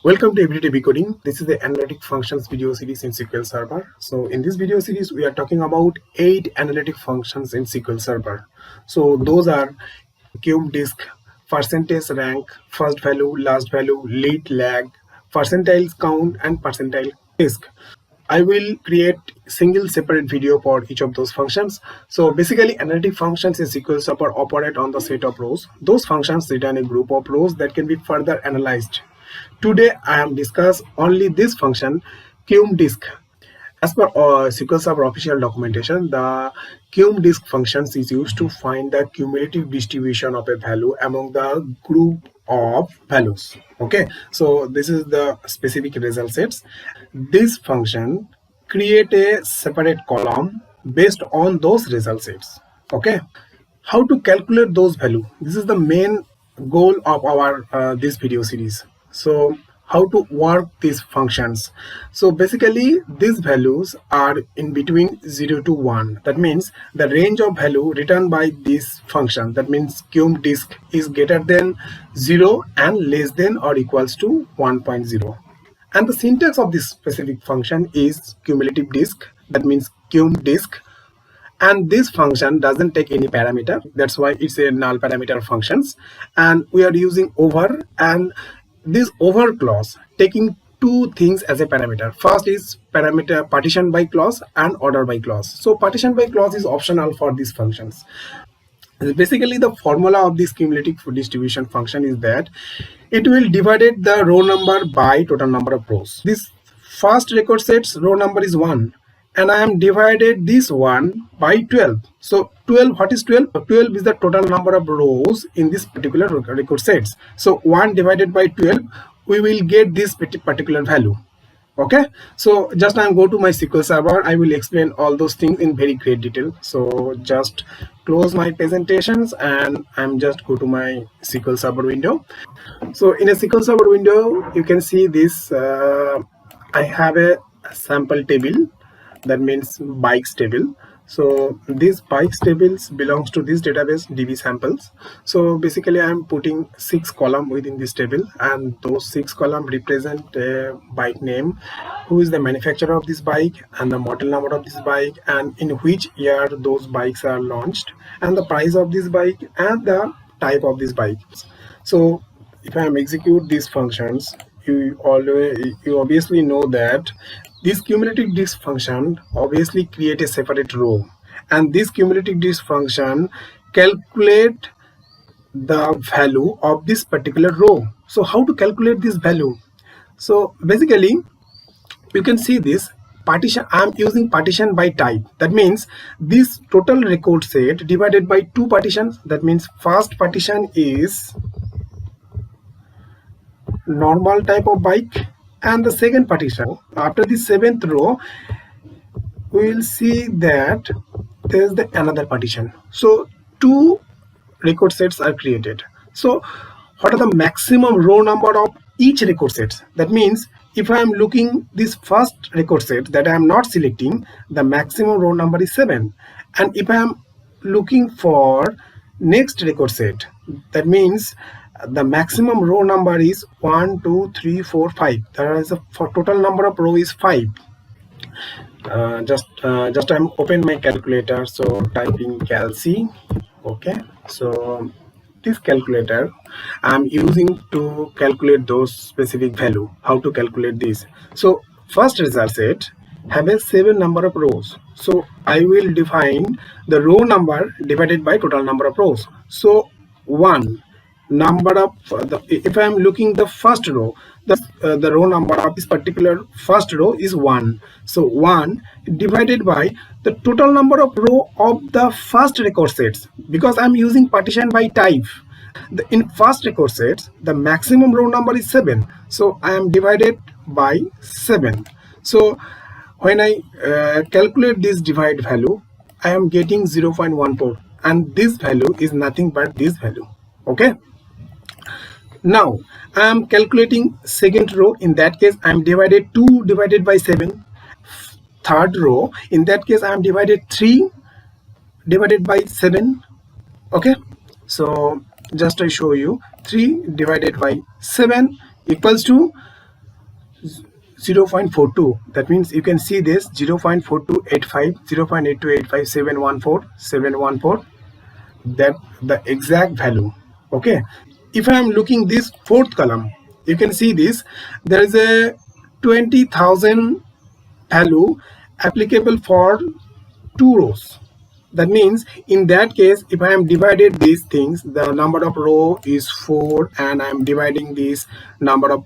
Welcome to Everyday Decoding. This is the Analytic Functions video series in SQL Server. So in this video series, we are talking about 8 analytic functions in SQL Server. So those are cube disk, percentage rank, first value, last value, lead lag, percentile count, and percentile disk. I will create single separate video for each of those functions. So basically, analytic functions in SQL Server operate on the set of rows. Those functions return a group of rows that can be further analyzed. Today, I am discuss only this function, cum disk. As per SQL Server official documentation, the cum disk functions is used to find the cumulative distribution of a value among the group of values. Okay, so this is the specific result sets. This function create a separate column based on those result sets. Okay, how to calculate those value? This is the main goal of our this video series. So how to work these functions? So basically these values are in between 0 to 1. That means the range of value returned by this function, that means cum disk, is greater than 0 and less than or equals to 1.0. And the syntax of this specific function is cumulative disk, that means cum disk. And this function doesn't take any parameter, that's why it's a null parameter functions. And we are using over, and this over clause taking two things as a parameter. First is parameter partition by clause and order by clause. So partition by clause is optional for these functions. Basically, the formula of this cumulative distribution function is that it will divide the row number by total number of rows. This first record set's row number is 1, and I am divided this one by 12. So 12, what is 12? 12 is the total number of rows in this particular record sets. So 1 divided by 12, we will get this particular value. Okay, so just I'm go to my SQL Server. I will explain all those things in very great detail. So just close my presentations and I'm just go to my SQL Server window. So in a SQL Server window, you can see this. I have a sample table, that means bikes table. So these bikes tables belongs to this database DB samples. So basically I'm putting 6 columns within this table, and those 6 columns represent a bike name, who is the manufacturer of this bike, and the model number of this bike, and in which year those bikes are launched, and the price of this bike, and the type of this bike. So if I execute these functions, you obviously know that this cumulative disk function obviously create a separate row, and this cumulative disk function calculate the value of this particular row. So how to calculate this value? So basically you can see this partition. I am using partition by type. That means this total record set divided by 2 partitions. That means first partition is normal type of bike, and the second partition, after the 7th row, we will see that there is another partition. So 2 record sets are created. So what are the maximum row number of each record set? That means if I am looking this first record set that I am not selecting, the maximum row number is 7. And if I am looking for next record set, that means the maximum row number is 1, 2, 3, 4, 5. There is a total number of row is 5. Just I'm open my calculator. So typing calc. Okay, so this calculator I'm using to calculate those specific value. How to calculate this? So first result set have a 7 number of rows. So I will define the row number divided by total number of rows. So 1 number of if I am looking the first row, the row number of this particular first row is 1. So 1 divided by the total number of row of the first record sets, because I'm using partition by type. In first record sets, the maximum row number is 7. So I am divided by 7. So when I calculate this divide value, I am getting 0.14, and this value is nothing but this value. Okay. Now I am calculating second row. In that case I am divided 2 divided by 7. Third row, in that case I am divided 3 divided by 7. Okay, so just I show you 3 divided by 7 equals to 0.42. That means you can see this 0.4285, 0.8285, 714, 714, that the exact value. Okay, if I am looking this fourth column, you can see this, there is a 20,000 value applicable for 2 rows. That means in that case, if I am divided these things, the number of row is 4 and I am dividing this number of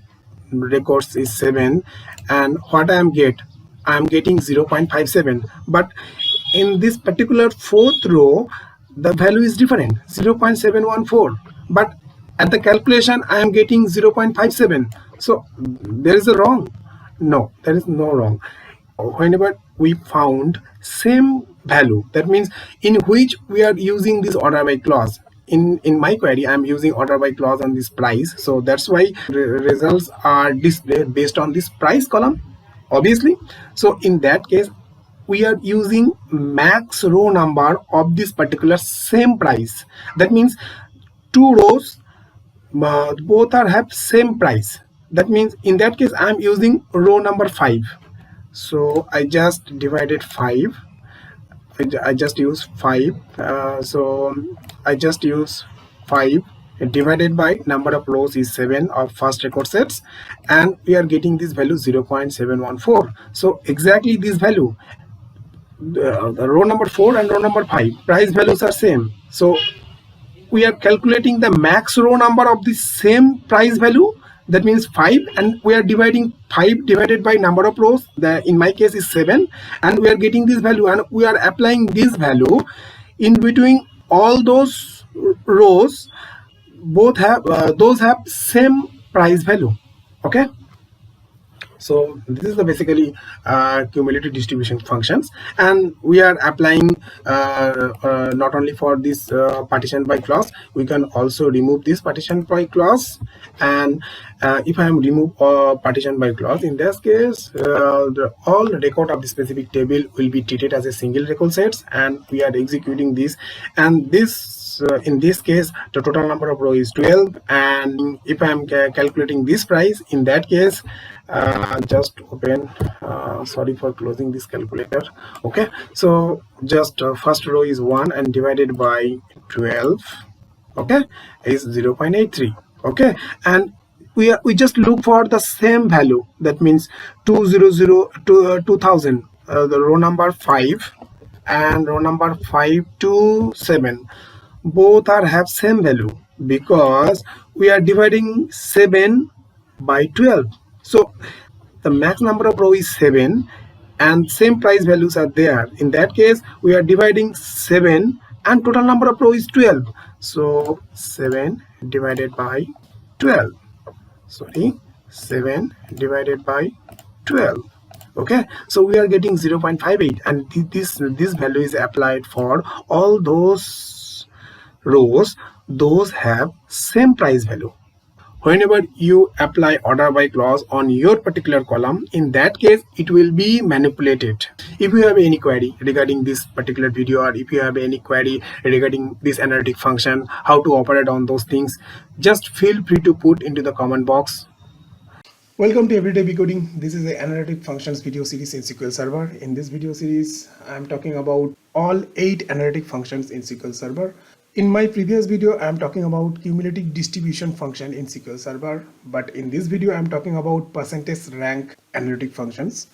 records is 7, and what I am getting 0.57. But in this particular fourth row, the value is different, 0.714, but at the calculation I am getting 0.57. So there is a wrong. No, there is no wrong. Whenever we found same value, that means in which we are using this order by clause. In my query, I'm using order by clause on this price, so that's why results are displayed based on this price column, obviously. So in that case, we are using max row number of this particular same price. That means 2 rows, both are have same price. That means in that case I'm using row number 5. So I just divided 5. I just use 5. So I just use 5 divided by number of rows is 7 of first record sets, and we are getting this value 0.714. So exactly this value, the row number 4 and row number 5 price values are same. So we are calculating the max row number of the same price value, that means 5, and we are dividing 5 divided by number of rows, the in my case is 7, and we are getting this value, and we are applying this value in between all those rows. Both have those have same price value. Okay, so this is the basically cumulative distribution functions, and we are applying not only for this partition by clause, we can also remove this partition by clause. And if I am remove partition by clause, in this case all record of the specific table will be treated as a single record sets, and we are executing this, and this in this case the total number of row is 12. And if I am calculating this price, in that case just open, sorry for closing this calculator. Okay, so just first row is 1 and divided by 12, okay, is 0.83. okay, and we just look for the same value, that means 2000, the row number 5 and row number 5 to 7, both are have same value because we are dividing 7 by 12. So the max number of row is 7 and same price values are there. In that case, we are dividing 7 and total number of row is 12. So 7 divided by 12. Sorry, 7 divided by 12. Okay, so we are getting 0.58, and this value is applied for all those rows. Those have same price value. Whenever you apply order by clause on your particular column, in that case it will be manipulated. If you have any query regarding this particular video, or if you have any query regarding this analytic function, how to operate on those things, just feel free to put into the comment box. Welcome to Everyday Decoding. This is the analytic functions video series in SQL Server. In this video series, I am talking about all 8 analytic functions in SQL Server. In my previous video, I am talking about cumulative distribution function in SQL Server, but in this video, I am talking about percentage rank analytic functions.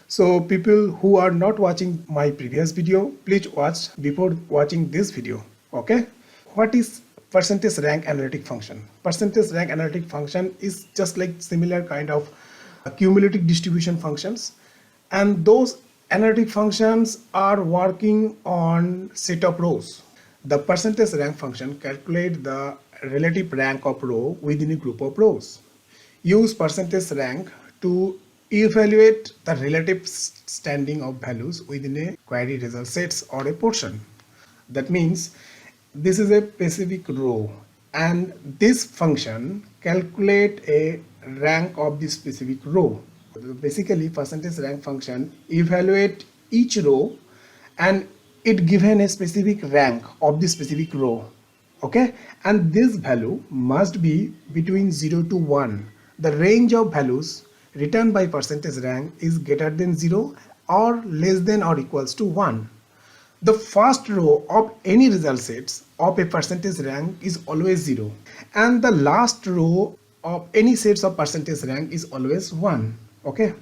So people who are not watching my previous video, please watch before watching this video. Okay? What is percentage rank analytic function? Percentage rank analytic function is just like similar kind of cumulative distribution functions, and those analytic functions are working on set of rows. The percentage rank function calculates the relative rank of row within a group of rows. Use percentage rank to evaluate the relative standing of values within a query result sets or a portion. That means this is a specific row, and this function calculate a rank of the specific row. Basically, percentage rank function evaluate each row and it given a specific rank of the specific row. Okay, and this value must be between 0 to 1. the range of values returned by percentage rank is greater than 0 or less than or equals to 1. The first row of any result sets of a percentage rank is always 0, and the last row of any sets of percentage rank is always 1. Okay,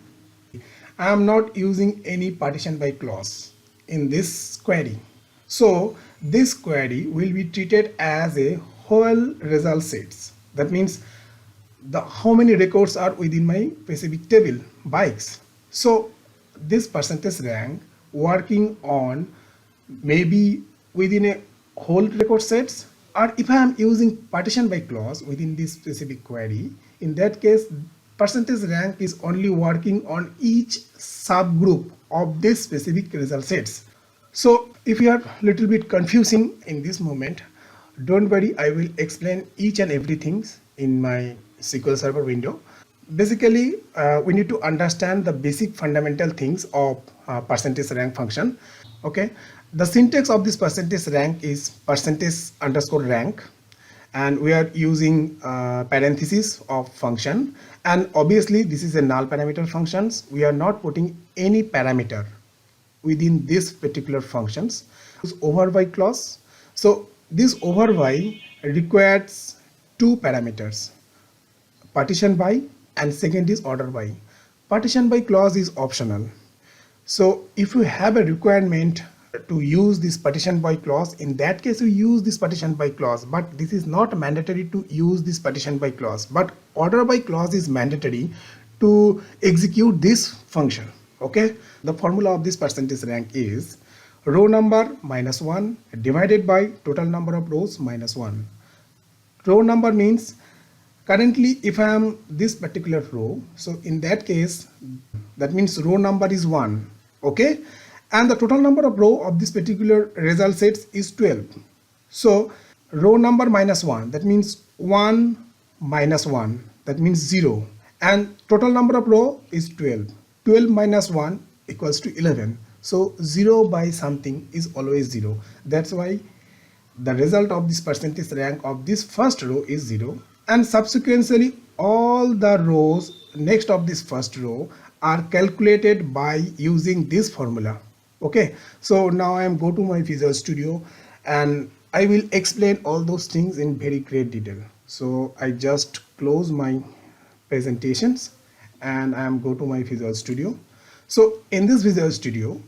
I am not using any partition by clause in this query. So this query will be treated as a whole result sets. That means the how many records are within my specific table bikes. So this percentage rank working on maybe within a whole record sets, or if I am using partition by clause within this specific query, in that case percentage rank is only working on each subgroup of this specific result sets. So if you are little bit confusing in this moment, don't worry, I will explain each and everything in my SQL Server window. Basically, we need to understand the basic fundamental things of percentage rank function. Okay, the syntax of this percentage rank is percentage underscore rank, and we are using parentheses of function, and obviously this is a null parameter functions. We are not putting any parameter within this particular functions. This overby clause. So this overby requires two parameters, partition by and second is order by. Partition by clause is optional. So if you have a requirement to use this partition by clause, in that case you use this partition by clause, but this is not mandatory to use this partition by clause, but order by clause is mandatory to execute this function. Okay, the formula of this percentage rank is row number minus 1 divided by total number of rows minus 1. Row number means currently if I am this particular row, so in that case that means row number is 1. Okay, and the total number of row of this particular result sets is 12. So row number minus 1, that means 1 minus 1, that means 0, and total number of row is 12. 12 minus 1 equals to 11. So 0 by something is always 0. That's why the result of this percentage rank of this first row is 0, and subsequently all the rows next of this first row are calculated by using this formula. Okay, so now I am go to my Visual Studio and I will explain all those things in very great detail. So I just close my presentations and I am go to my Visual Studio. So in this Visual Studio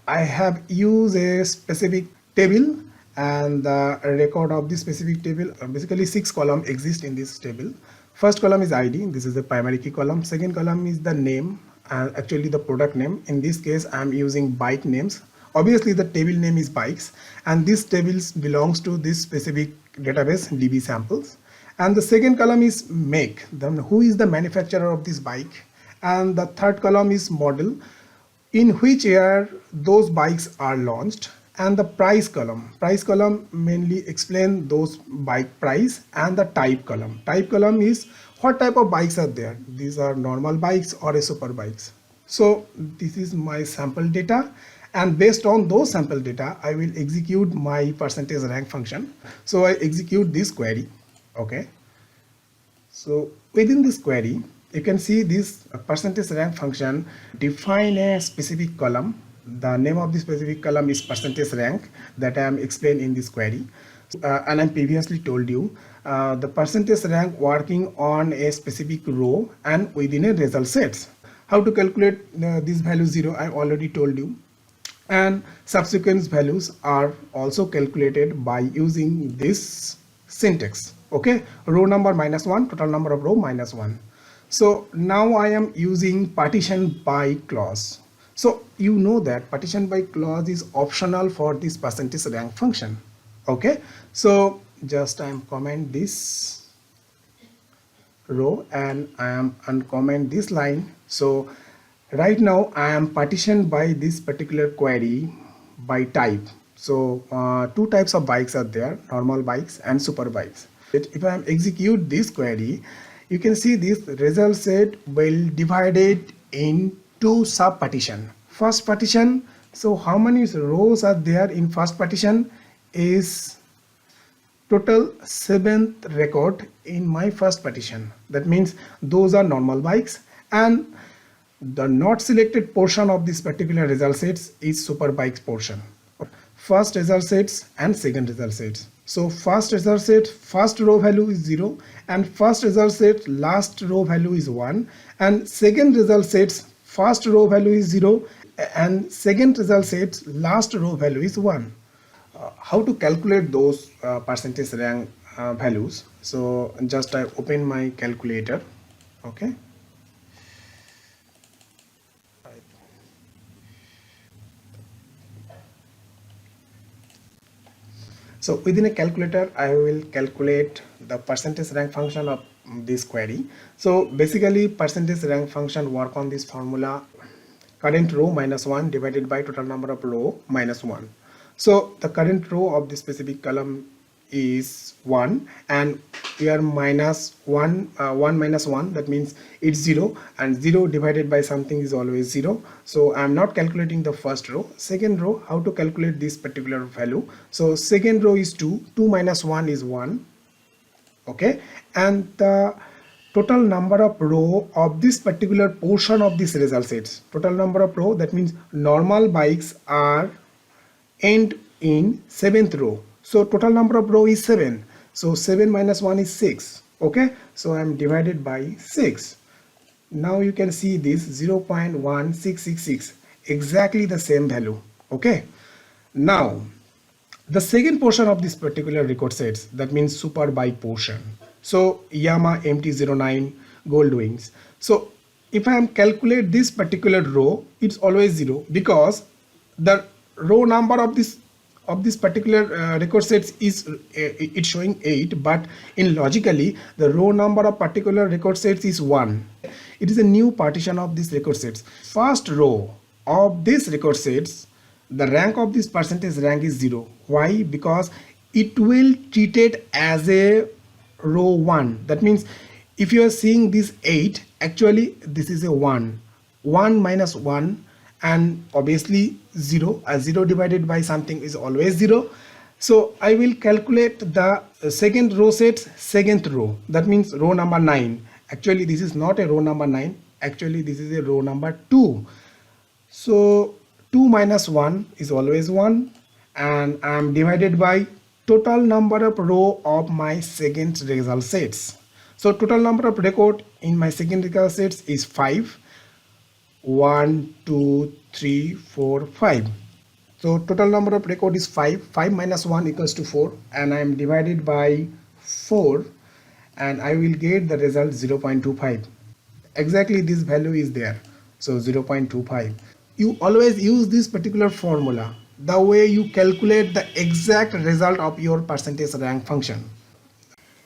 I have used a specific table, and the record of this specific table, basically 6 columns exist in this table. First column is ID, this is the primary key column. Second column is the name, actually the product name. In this case I am using bike names. Obviously the table name is bikes, and this table belongs to this specific database DB samples. And the second column is make, then who is the manufacturer of this bike. And the third column is model, in which year those bikes are launched. And the price column mainly explain those bike price. And the type column is what type of bikes are there, these are normal bikes or a super bikes. So this is my sample data, and based on those sample data I will execute my percentage rank function. So I execute this query. Okay, so within this query you can see this percentage rank function define a specific column. The name of this specific column is percentage rank that I am explained in this query. And I previously told you the percentage rank working on a specific row and within a result sets. How to calculate this value 0 I already told you, and subsequent values are also calculated by using this syntax. Okay, row number minus 1, total number of row minus 1. So now I am using partition by clause. So you know that partition by clause is optional for this percentage rank function. Okay, so just I am comment this row and I am uncomment this line. So right now I am partitioned by this particular query by type. So two types of bikes are there, normal bikes and super bikes. If I am execute this query, you can see this result set will divided in two sub partition. First partition, so how many rows are there in first partition is total 7th record in my first partition. That means those are normal bikes, and the not selected portion of this particular result sets is super bikes portion. First result sets and second result sets. So first result set first row value is 0, and first result set last row value is 1, and second result sets first row value is 0 and second result sets last row value is 1. How to calculate those percentage rank values? So just I open my calculator. Okay, so within a calculator I will calculate the percentage rank function of this query. So basically percentage rank function work on this formula: current row minus 1 divided by total number of row minus 1. So the current row of the specific column is 1, and we are minus 1, 1 minus 1, that means it's 0, and 0 divided by something is always 0. So I'm not calculating the first row. Second row, how to calculate this particular value? So second row is 2, 2 minus 1 is 1. Okay, and the total number of row of this particular portion of this result sets, total number of row, that means normal bikes are end in 7th row. So total number of row is 7. So 7 minus 1 is 6. Okay, so I'm divided by 6. Now you can see this 0.1666, exactly the same value. Okay, now the second portion of this particular record sets, that means super bike portion. So Yamaha MT-09 gold wings. So if I am calculate this particular row, it's always 0, because the row number of this particular record sets is it's showing 8, but in logically the row number of particular record sets is 1. It is a new partition of this record sets. First row of this record sets, the rank of this percentage rank is 0. Why? Because it will treat it as a row 1. That means if you are seeing this 8, actually this is a 1 minus 1, and obviously 0, as 0 divided by something is always 0. So I will calculate the second row sets, second row, that means row number 9. Actually this is not a row number 9, actually this is a row number 2. So 2 minus 1 is always 1, and I am divided by total number of row of my second result sets. So total number of record in my second result sets is 5. 1, 2, 3, 4, 5. So total number of record is 5. 5 minus 1 equals to 4, and I am divided by 4, and I will get the result 0.25. Exactly this value is there. So 0.25. You always use this particular formula, the way you calculate the exact result of your percentage rank function.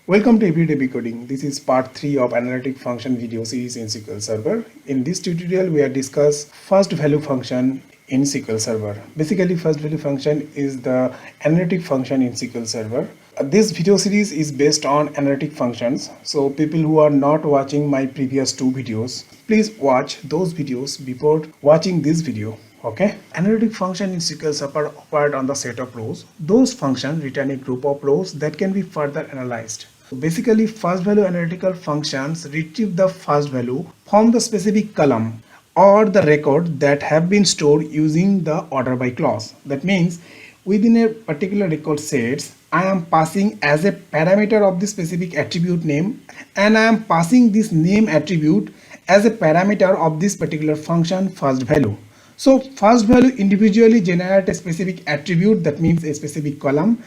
Welcome to Everyday Coding. This is part 3 of Analytic function video series in SQL Server. In this tutorial, we are discuss first value function in SQL Server. Basically, first value function is the analytic function in SQL Server. This video series is based on analytic functions. So people who are not watching my previous 2 videos, please watch those videos before watching this video. Okay, analytic function in SQL Server operate on the set of rows. Those functions return a group of rows that can be further analyzed. So basically, first value analytical functions retrieve the first value from the specific column or the record that have been stored using the order by clause. That means within a particular record sets, I am passing as a parameter of the specific attribute name, and I am passing this name attribute as a parameter of this particular function first value. So first value individually generate a specific attribute, that means a specific column.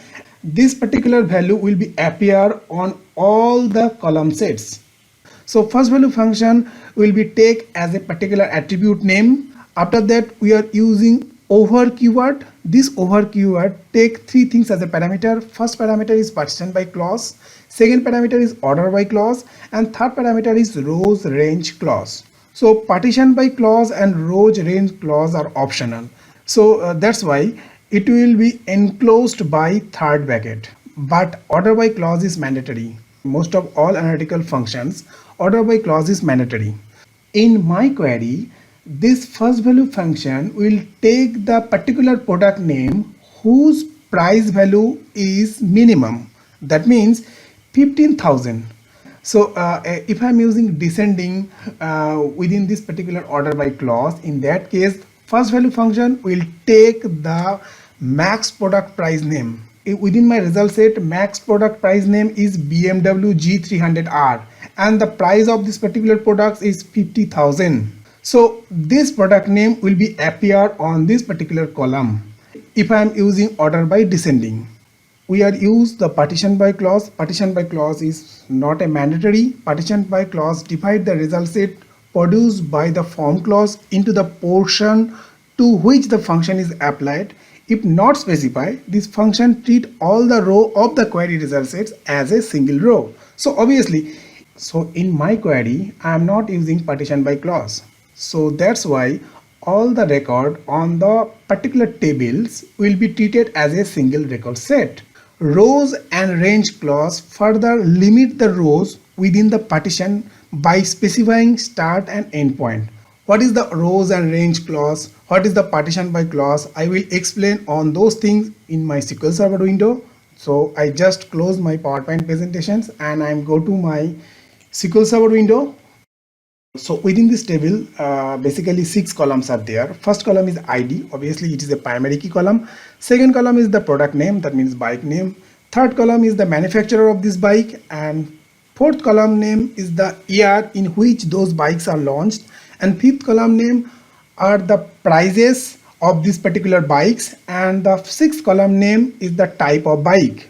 This particular value will be appear on all the column sets. So first value function will be take as a particular attribute name. After that we are using over keyword. This over keyword take 3 things as a parameter. First parameter is partition by clause, second parameter is order by clause, and third parameter is rows range clause. So partition by clause and rows range clause are optional. So that's why it will be enclosed by third bracket, but order by clause is mandatory. Most of all analytical functions, order by clause is mandatory. In my query, this first value function will take the particular product name whose price value is minimum. That means 15,000. So if I'm using descending within this particular order by clause, in that case first value function will take the max product price name. Within my result set, max product price name is BMW G300R and the price of this particular product is 50,000. So this product name will be appear on this particular column if I am using order by descending. We are use the partition by clause. Partition by clause is not a mandatory. Partition by clause divide the result set produced by the form clause into the portion to which the function is applied. If not specified, this function treat all the row of the query result sets as a single row. So obviously, so in my query, I am not using partition by clause. So that's why all the record on the particular tables will be treated as a single record set. Rows and range clause further limit the rows within the partition by specifying start and end point. What is the rows and range clause? What is the partition by clause? I will explain on those things in my SQL Server window. So I just close my PowerPoint presentations and I'm go to my SQL Server window. So within this table, basically 6 columns are there. First column is ID. Obviously, it is a primary key column. Second column is the product name, that means bike name. Third column is the manufacturer of this bike, and fourth column name is the year in which those bikes are launched, and fifth column name are the prices of these particular bikes, and the sixth column name is the type of bike.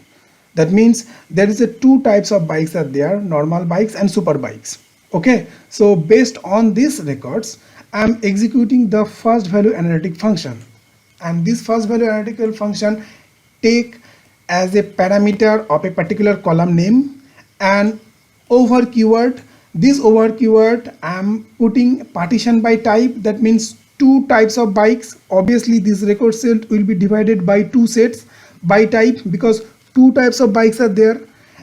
That means there is a two types of bikes are there, normal bikes and super bikes. Okay, so based on these records, I'm executing the first value analytic function, and this first value analytical function take as a parameter of a particular column name and over keyword. This over keyword I'm putting partition by type, that means two types of bikes. Obviously this record set will be divided by two sets by type because two types of bikes are there,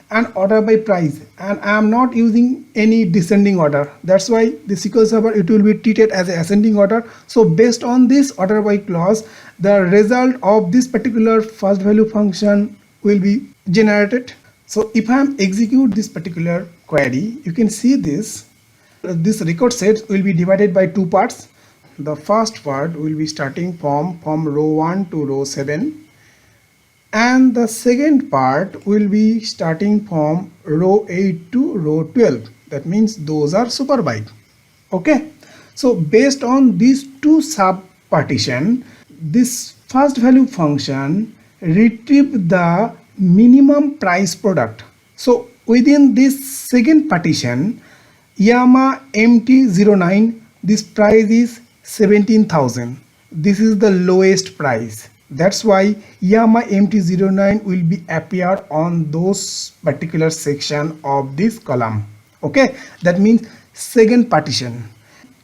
and order by price, and I am not using any descending order. That's why the SQL Server, it will be treated as a ascending order. So based on this order by clause, the result of this particular first value function will be generated. So if I am execute this particular query, you can see this record set will be divided by two parts. The first part will be starting from row 1 to row 7, and the second part will be starting from row 8 to row 12. That means those are super bike. Okay, so based on these two sub partition, this first value function retrieve the minimum price product. So within this second partition, Yamaha MT09, this price is 17,000. This is the lowest price. That's why Yamaha MT09 will be appear on those particular section of this column. Okay, that means second partition.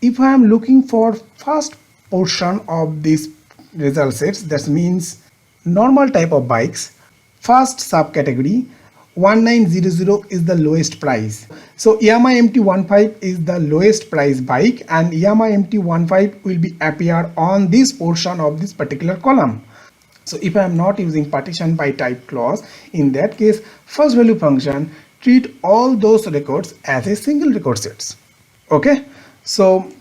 If I am looking for first portion of this result sets, that means normal type of bikes, first subcategory 1900 is the lowest price. So Yamaha MT15 is the lowest price bike, and Yamaha MT15 will be appear on this portion of this particular column. So if I am not using partition by type clause, in that case first value function treat all those records as a single record sets. Okay, so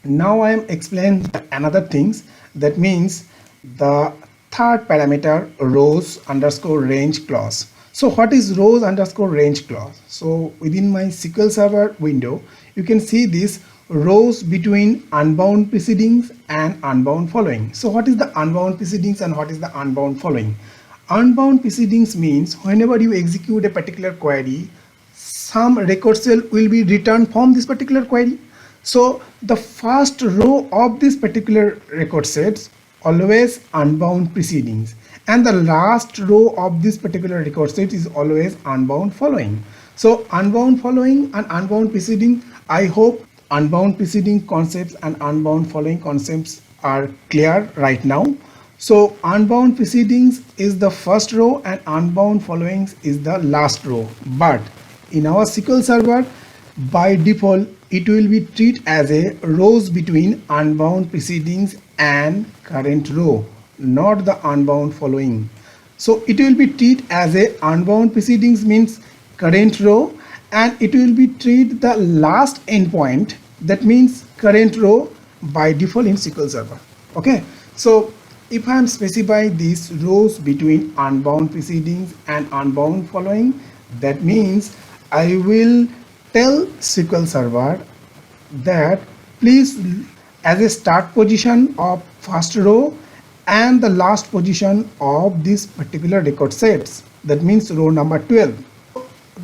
now I am explain another things, that means the third parameter rows underscore range clause. So what is rows underscore range clause? So within my SQL Server window, you can see this rows between unbound precedings and unbound following. So what is the unbound precedings and what is the unbound following? Unbound precedings means whenever you execute a particular query, some record cell will be returned from this particular query. So the first row of this particular record sets always unbound precedings, and the last row of this particular record set is always unbound following. So unbound following and unbound preceding, I hope unbound preceding concepts and unbound following concepts are clear right now. So unbound precedings is the first row and unbound followings is the last row, but in our SQL Server by default it will be treated as a rows between unbound precedings and current row, not the unbound following. So it will be treated as a unbound proceedings means current row, and it will be treat the last endpoint, that means current row by default in SQL Server. Okay, so if I am specify these rows between unbound proceedings and unbound following, that means I will tell SQL Server that please as a start position of first row and the last position of this particular record sets, that means row number 12.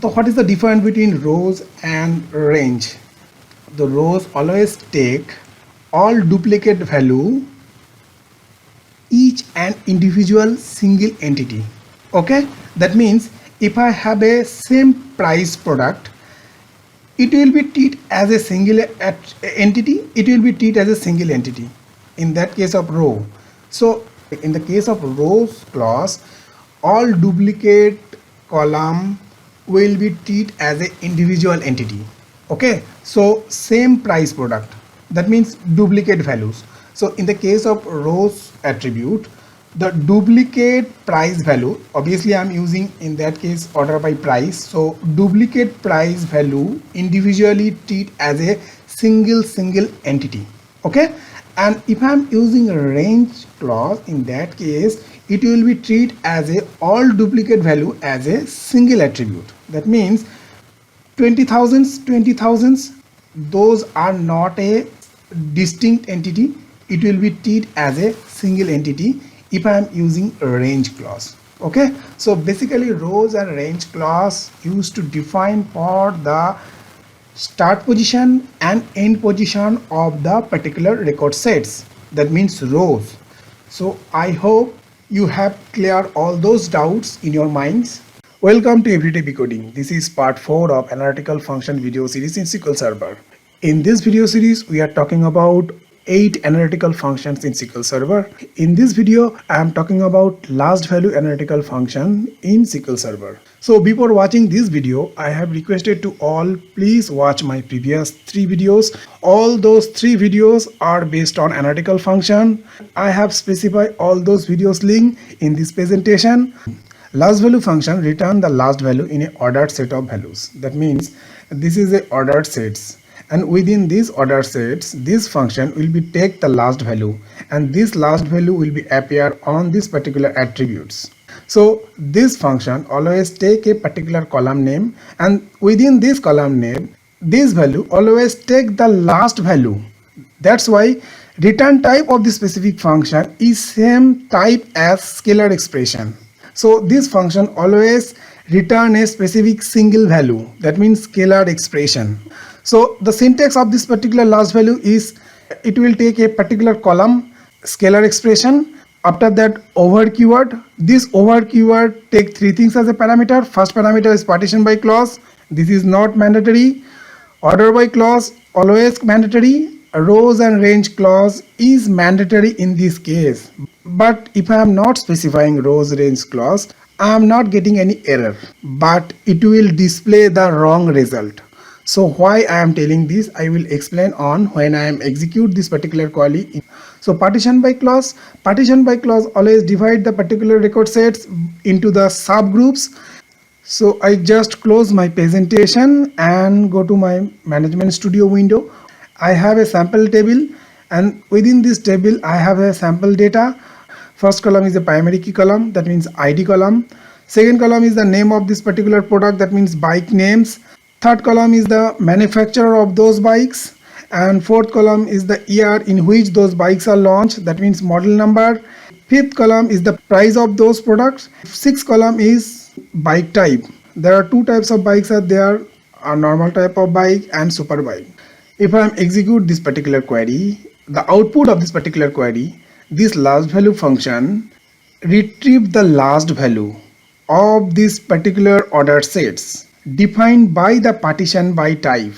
So what is the difference between rows and range? The rows always take all duplicate value each and individual single entity. Okay, that means if I have a same price product, it will be treated as a single entity, it will be treated as a single entity in that case of row. So in the case of rows clause, all duplicate column will be treated as an individual entity. Okay, so same price product, that means duplicate values. So in the case of rows attribute, the duplicate price value, obviously I'm using in that case order by price, so duplicate price value individually treat as a single entity. Okay, and if I'm using a range clause, in that case it will be treated as a all duplicate value as a single attribute. That means 20,000s, those are not a distinct entity, it will be treated as a single entity if I am using a range clause. Okay, so basically rows and range clause used to define for the start position and end position of the particular record sets, that means rows. So I hope you have cleared all those doubts in your minds. Welcome to Everyday Decoding. This is part 4 of analytical function video series in SQL Server. In this video series, we are talking about 8 analytical functions in SQL Server. In this video, I am talking about last value analytical function in SQL Server. So before watching this video, I have requested to all, please watch my previous 3 videos. All those 3 videos are based on analytical function. I have specified all those videos link in this presentation. Last value function return the last value in an ordered set of values. That means this is a ordered sets, and within these ordered sets this function will be take the last value, and this last value will be appear on this particular attributes. So this function always take a particular column name, and within this column name this value always take the last value. That's why return type of this specific function is same type as scalar expression. So this function always return a specific single value, that means scalar expression. So the syntax of this particular last value is it will take a particular column scalar expression. After that over keyword, this over keyword take 3 things as a parameter. First parameter is partition by clause, this is not mandatory. Order by clause always mandatory. Rows and range clause is mandatory in this case, but if I am not specifying rows range clause, I am not getting any error, but it will display the wrong result. So why I am telling this, I will explain on when I am execute this particular query. So partition by clause always divide the particular record sets into the subgroups. So I just close my presentation and go to my management studio window. I have a sample table, and within this table I have a sample data. First column is the primary key column, that means ID column. Second column is the name of this particular product, that means bike names. Third column is the manufacturer of those bikes, and fourth column is the year in which those bikes are launched, that means model number. Fifth column is the price of those products. Sixth column is bike type. There are 2 types of bikes are there, a normal type of bike and super bike. If I execute this particular query, the output of this particular query, this last value function retrieve the last value of this particular ordered sets defined by the partition by type.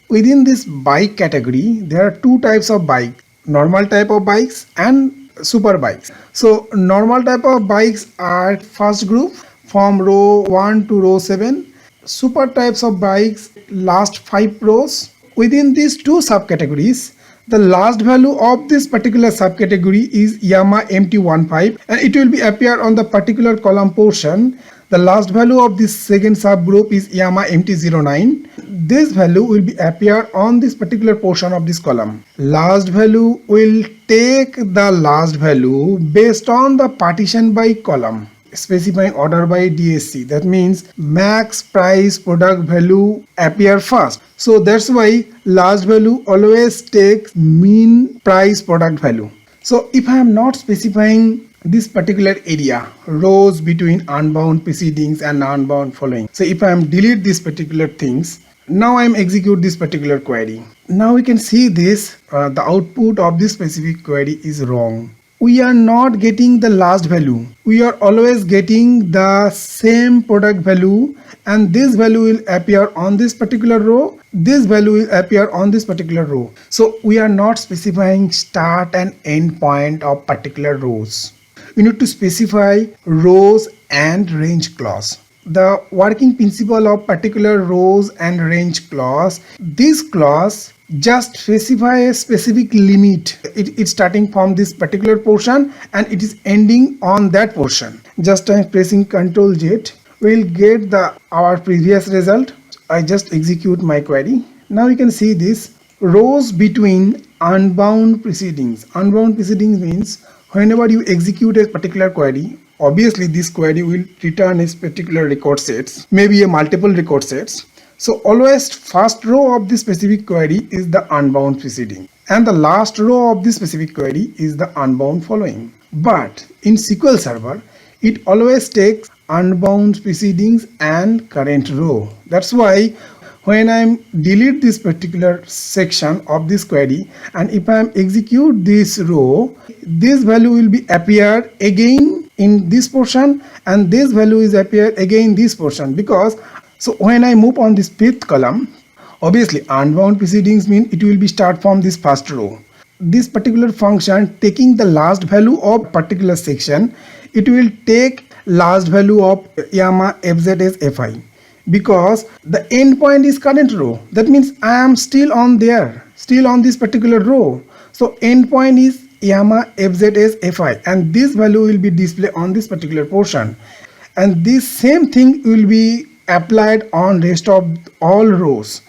Within this bike category, there are 2 types of bike, normal type of bikes and super bikes. So normal type of bikes are first group from row 1 to row 7. Super types of bikes last 5 rows. Within these 2 subcategories, The last value of this particular subcategory is yama empty15, and it will be appear on the particular column portion. The last value of this second subgroup is yama empty09. This value will be appear on this particular portion of this column. Last value will take the last value based on the partition by column, specifying order by DSC. That means max price product value appear first. So that's why last value always takes mean price product value. So if I am not specifying this particular area, rows between unbound precedings and unbound following. So if I am delete these particular things, now I am execute this particular query. Now we can see this, the output of this specific query is wrong. We are not getting the last value. We are always getting the same product value, and this value will appear on this particular row. This value will appear on this particular row. So we are not specifying start and end point of particular rows. We need to specify rows and range clause. The working principle of particular rows and range clause, this clause just specify a specific limit. It's starting from this particular portion and it is ending on that portion. Just I'm pressing Ctrl Z, we'll get our previous result. I just execute my query. Now you can see this rows between unbound precedings. Unbound precedings means whenever you execute a particular query, obviously this query will return a particular record sets, maybe a multiple record sets. So always first row of this specific query is the unbound preceding, and the last row of this specific query is the unbound following. But in SQL Server, it always takes unbound precedings and current row. That's why when I delete this particular section of this query, and if I execute this row, this value will be appear again in this portion, and this value is appear again in this portion. Because so when I move on this fifth column, obviously unbound precedings mean it will be start from this first row. This particular function taking the last value of particular section, it will take last value of yama fz as fi, because the end point is current row. That means I am still on there, still on this particular row. So end point is yama fz as fi, and this value will be displayed on this particular portion, and this same thing will be applied on rest of all rows.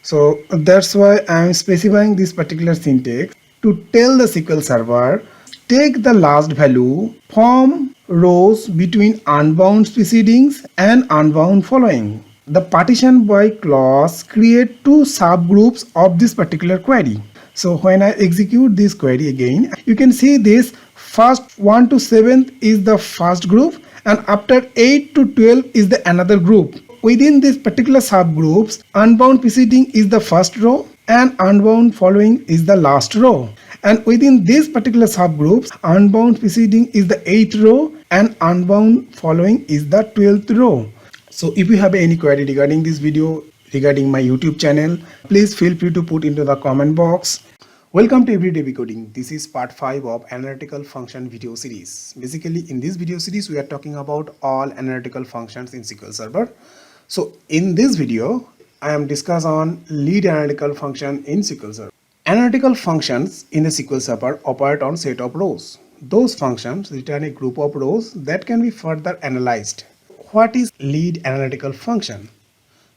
So that's why I am specifying this particular syntax to tell the SQL Server take the last value from rows between unbound precedings and unbound following. The partition by clause create two subgroups of this particular query. So when I execute this query again, you can see this first 1 to 7th is the first group, and after 8 to 12 is the another group. Within this particular subgroups, unbound preceding is the first row and unbound following is the last row. And within this particular subgroups, unbound preceding is the 8th row and unbound following is the 12th row. So if you have any query regarding this video, regarding my YouTube channel, please feel free to put into the comment box. Welcome to Everyday Decoding. This is part 5 of analytical function video series. Basically in this video series we are talking about all analytical functions in SQL Server. So in this video I am discuss on lead analytical function in SQL Server. Analytical functions in the SQL Server operate on set of rows. Those functions return a group of rows that can be further analyzed. What is lead analytical function?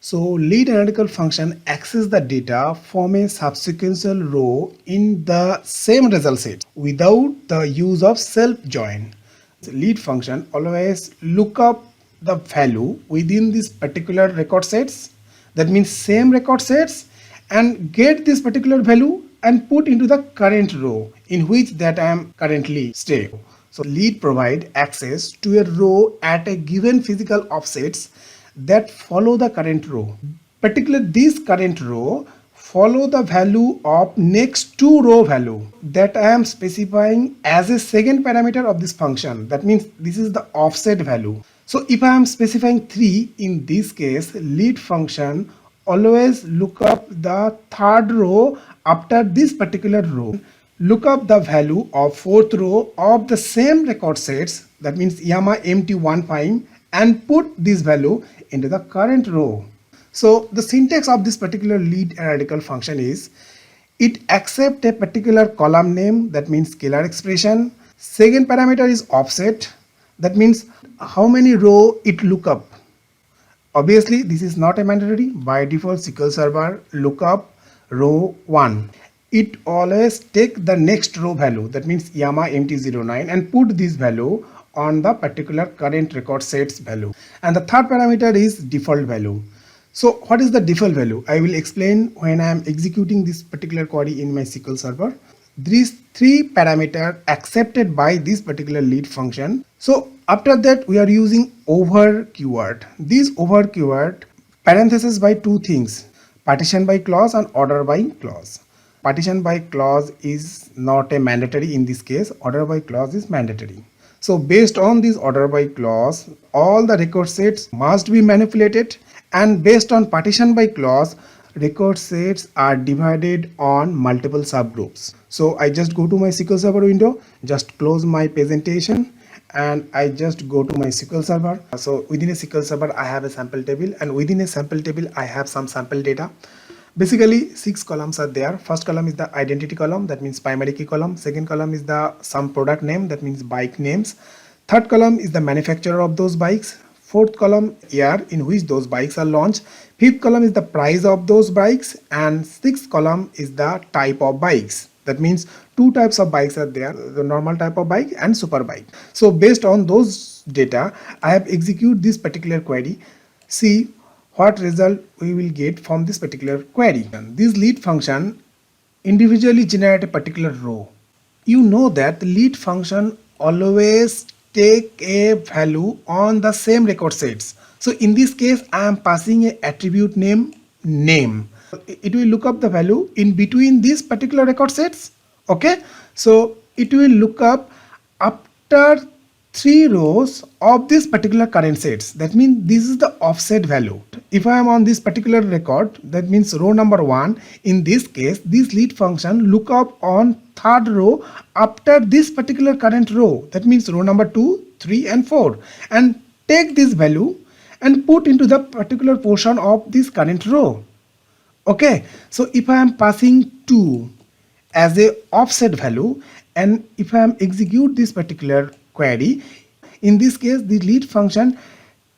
So lead analytical function access the data from a subsequential row in the same result set without the use of self join. The lead function always look up the value within this particular record sets, that means same record sets, and get this particular value and put into the current row in which that I am currently stay. So lead provide access to a row at a given physical offsets that follow the current row. Particularly this current row follow the value of next two row value that I am specifying as a second parameter of this function. That means this is the offset value. So if I am specifying 3, in this case lead function always look up the third row after this particular row, look up the value of fourth row of the same record sets, that means yama empty15, and put this value into the current row. So the syntax of this particular lead analytical function is It accepts a particular column name, that means scalar expression. Second parameter is offset, that means how many row it look up. Obviously, this is not a mandatory. By default, SQL Server lookup row 1. It always take the next row value, that means yama mt09, and put this value on the particular current record sets value. And the third parameter is default value. So what is the default value? I will explain when I am executing this particular query in my SQL Server. These three parameters accepted by this particular lead function. So after that, we are using over keyword. This over keyword parenthesis by two things: partition by clause and order by clause. Partition by clause is not a mandatory in this case. Order by clause is mandatory. So based on this order by clause, all the record sets must be manipulated, and based on partition by clause, record sets are divided on multiple subgroups. So I just go to my SQL Server window, just close my presentation, and I just go to my SQL Server. So within a SQL Server, I have a sample table, and within a sample table, I have some sample data. Basically, 6 columns are there. First column is the identity column, that means primary key column. Second column is the some product name, that means bike names. Third column is the manufacturer of those bikes. Fourth column, year in which those bikes are launched. Fifth column is the price of those bikes, and sixth column is the type of bikes. That means two types of bikes are there: the normal type of bike and super bike. So based on those data, I have executed this particular query. See what result we will get from this particular query. This lead function individually generate a particular row. You know that the lead function always take a value on the same record sets. So in this case, I am passing a attribute name. It will look up the value in between these particular record sets. Okay, so it will look up after 3 rows of this particular current sets. That means this is the offset value. If I am on this particular record, that means row number 1. In this case, this lead function look up on third row after this particular current row. That means row number 2, 3 and 4, and take this value and put into the particular portion of this current row. Okay, so if I am passing 2 as a offset value, and if I am execute this particular query, in this case the lead function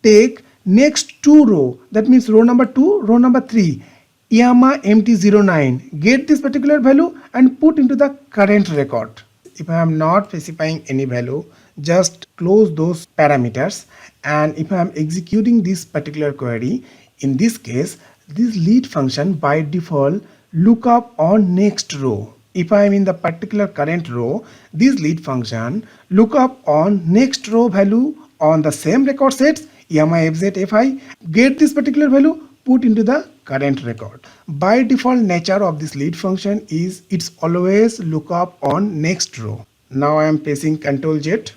take next 2 row, that means row number 2, row number 3, yama mt09, get this particular value and put into the current record. If I am not specifying any value, just close those parameters, and if I am executing this particular query, in this case this lead function by default look up on next row. If I am in the particular current row, this lead function look up on next row value on the same record sets, yama fz fi, get this particular value, put into the current record. By default nature of this lead function is it's always look up on next row. Now I am pressing Ctrl Z,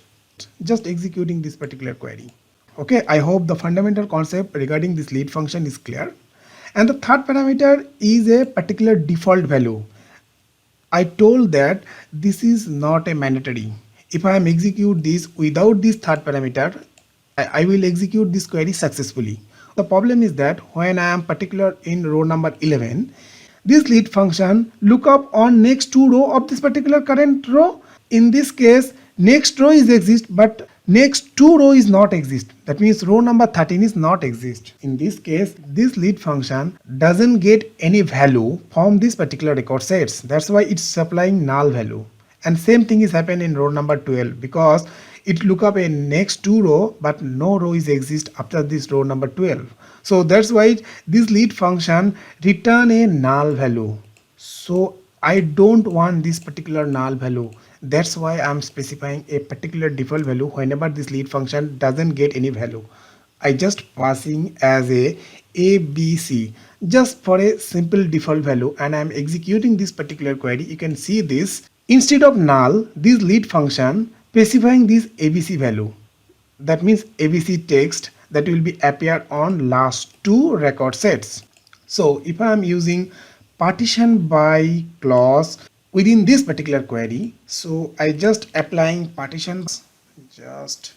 just executing this particular query. Okay, I hope the fundamental concept regarding this lead function is clear. And the third parameter is a particular default value. I told that this is not a mandatory. If I am execute this without this third parameter, I will execute this query successfully. The problem is that when I am particular in row number 11, this lead function look up on next 2 row of this particular current row. In this case, next row is exist, but next 2 row is not exist. That means row number 13 is not exist. In this case, this lead function doesn't get any value from this particular record sets. That's why it's supplying null value. And same thing is happened in row number 12, because it look up a next 2 row, but no row is exist after this row number 12. So that's why this lead function return a null value. So I don't want this particular null value. That's why I'm specifying a particular default value whenever this lead function doesn't get any value. I just passing as a ABC just for a simple default value, and I'm executing this particular query. You can see this. Instead of null, this lead function specifying this ABC value. That means ABC text that will be appear on last 2 record sets. So if I am using partition by clause within this particular query, so I just applying partitions, just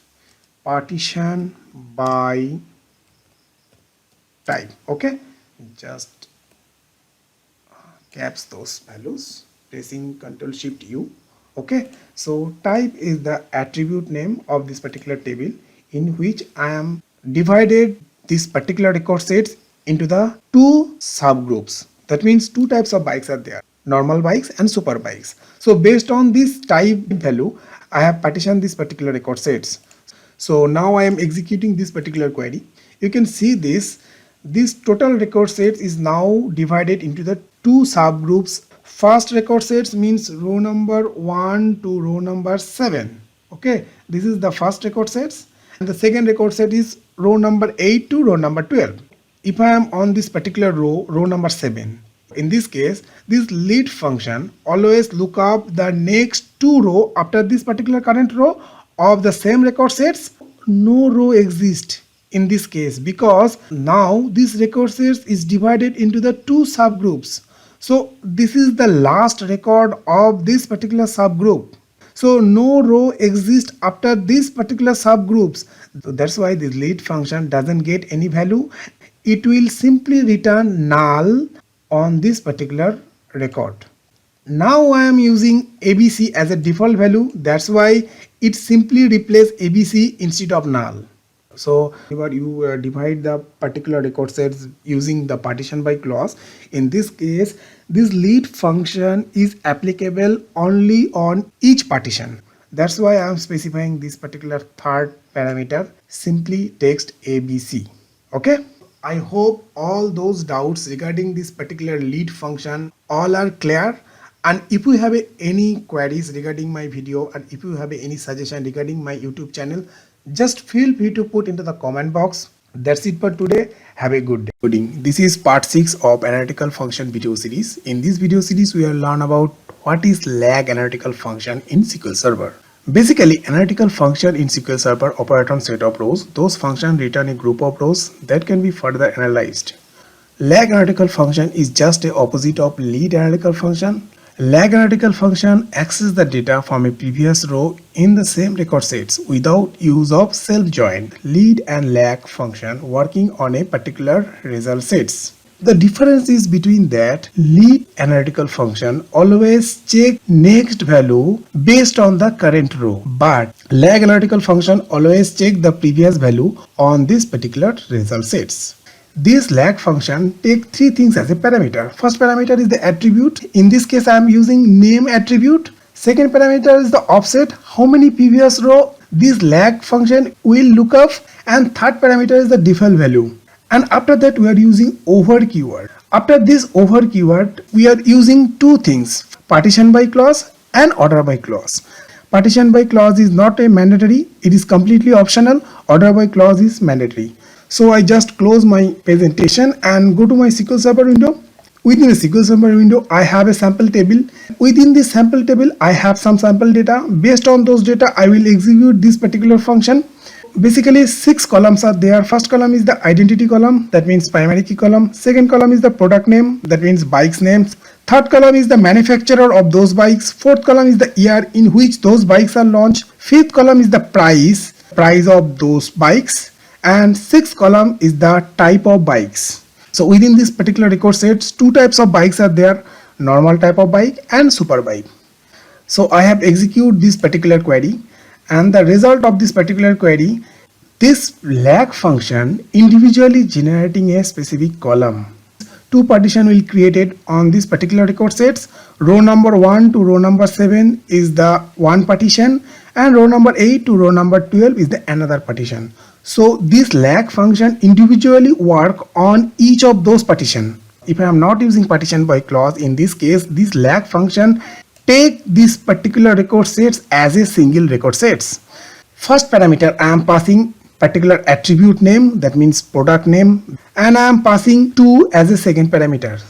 partition by type. Okay, just caps those values, pressing Ctrl Shift U. Okay, so type is the attribute name of this particular table in which I am divided this particular record sets into the two subgroups. That means two types of bikes are there, normal bikes and super bikes. So based on this type value, I have partitioned this particular record sets. So now I am executing this particular query. You can see this total record sets is now divided into the two subgroups. First record sets means row number 1 to row number 7. Okay, this is the first record sets, and the second record set is row number 8 to row number 12. If I am on this particular row number 7, in this case, this lead function always look up the next two row after this particular current row of the same record sets. No row exists in this case because now this record sets is divided into the two subgroups. So this is the last record of this particular subgroup. So no row exists after this particular subgroups. So that's why this lead function doesn't get any value. It will simply return null on this particular record. Now I am using ABC as a default value. That's why it simply replaces ABC instead of null. So you divide the particular record sets using the partition by clause. In this case, this lead function is applicable only on each partition. That's why I am specifying this particular third parameter, simply text ABC. Okay, I hope all those doubts regarding this particular lead function all are clear. And if you have any queries regarding my video, and if you have any suggestion regarding my YouTube channel, just feel free to put into the comment box. That's it for today. Have a good day. This is part 6 of analytical function video series. In this video series, we will learn about what is lag analytical function in SQL Server. Basically, analytical function in SQL Server operate on set of rows. Those functions return a group of rows that can be further analyzed. Lag analytical function is just the opposite of lead analytical function. Lag analytical function accesses the data from a previous row in the same record sets without use of self-join. Lead and lag function working on a particular result sets. The difference is between that lead analytical function always check next value based on the current row, but lag analytical function always check the previous value on this particular result sets. This lag function take three things as a parameter. First parameter is the attribute. In this case, I am using name attribute. Second parameter is the offset. How many previous row this lag function will look up. And third parameter is the default value. And after that, we are using over keyword. After this over keyword, we are using two things: partition by clause and order by clause. Partition by clause is not a mandatory. It is completely optional. Order by clause is mandatory. So I just close my presentation and go to my SQL Server window. Within the SQL Server window, I have a sample table. Within this sample table, I have some sample data. Based on those data, I will execute this particular function. Basically, 6 columns are there. First column is the identity column, that means primary key column. Second column is the product name, that means bikes names. Third column is the manufacturer of those bikes. Fourth column is the year in which those bikes are launched. Fifth column is the price of those bikes. And sixth column is the type of bikes. So within this particular record sets, two types of bikes are there: normal type of bike and super bike. So I have executed this particular query, and the result of this particular query, this lag function individually generating a specific column. Two partition will created on this particular record sets. Row number 1 to row number 7 is the one partition, and row number 8 to row number 12 is the another partition. So this lag function individually work on each of those partition. If I am not using partition by clause, in this case, this lag function take this particular record sets as a single record sets. First parameter, I am passing particular attribute name, that means product name, and I am passing 2 as a second parameter.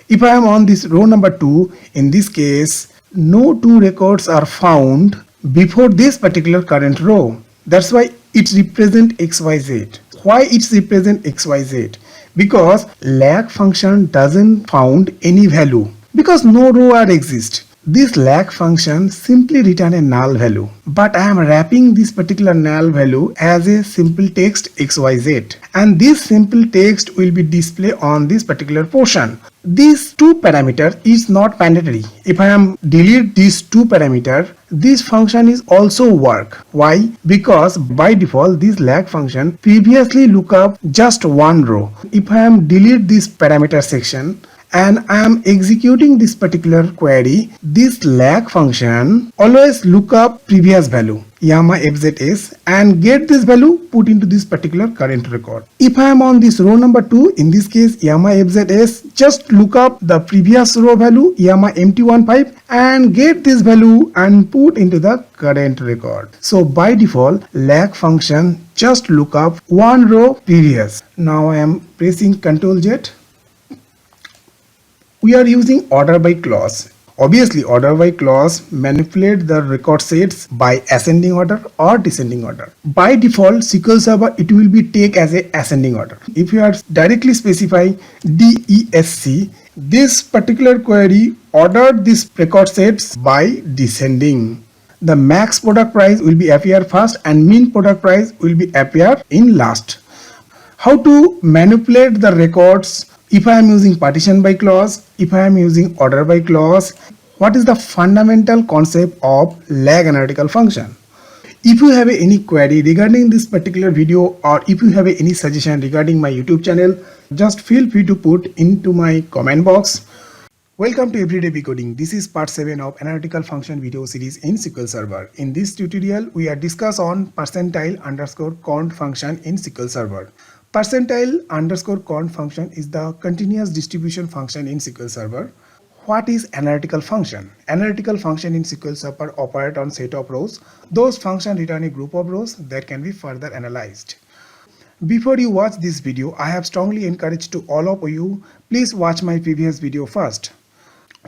If I am on this row number 2, in this case, no two records are found before this particular current row. That's why it represent XYZ. Why it represent XYZ? Because lag function doesn't found any value because no row are exist. This lag function simply return a null value, but I am wrapping this particular null value as a simple text xyz, and this simple text will be displayed on this particular portion. These two parameters is not mandatory. If I am delete these two parameter, this function is also work. Why? Because by default this lag function previously look up just one row. If I am delete this parameter section and I am executing this particular query, this lag function always look up previous value yama fzs and get this value put into this particular current record. If I am on this row number 2, in this case yama fzs just look up the previous row value yama mt15 and get this value and put into the current record. So by default lag function just look up one row previous. Now I am pressing Ctrl Z. We are using order by clause. Obviously, order by clause manipulate the record sets by ascending order or descending order. By default, SQL Server it will be take as a ascending order. If you are directly specify DESC, this particular query ordered this record sets by descending. The max product price will be appear first and min product price will be appear in last. How to manipulate the records if I am using partition by clause, if I am using order by clause? What is the fundamental concept of lag analytical function? If you have any query regarding this particular video or if you have any suggestion regarding my YouTube channel, just feel free to put into my comment box. Welcome to Everyday Decoding. This is part 7 of analytical function video series in SQL Server. In this tutorial, we are discuss on percentile underscore count function in SQL Server. Percentile underscore count function is the continuous distribution function in SQL Server. What is analytical function? Analytical function in SQL Server operate on set of rows. Those functions return a group of rows that can be further analyzed. Before you watch this video, I have strongly encouraged to all of you, please watch my previous video first.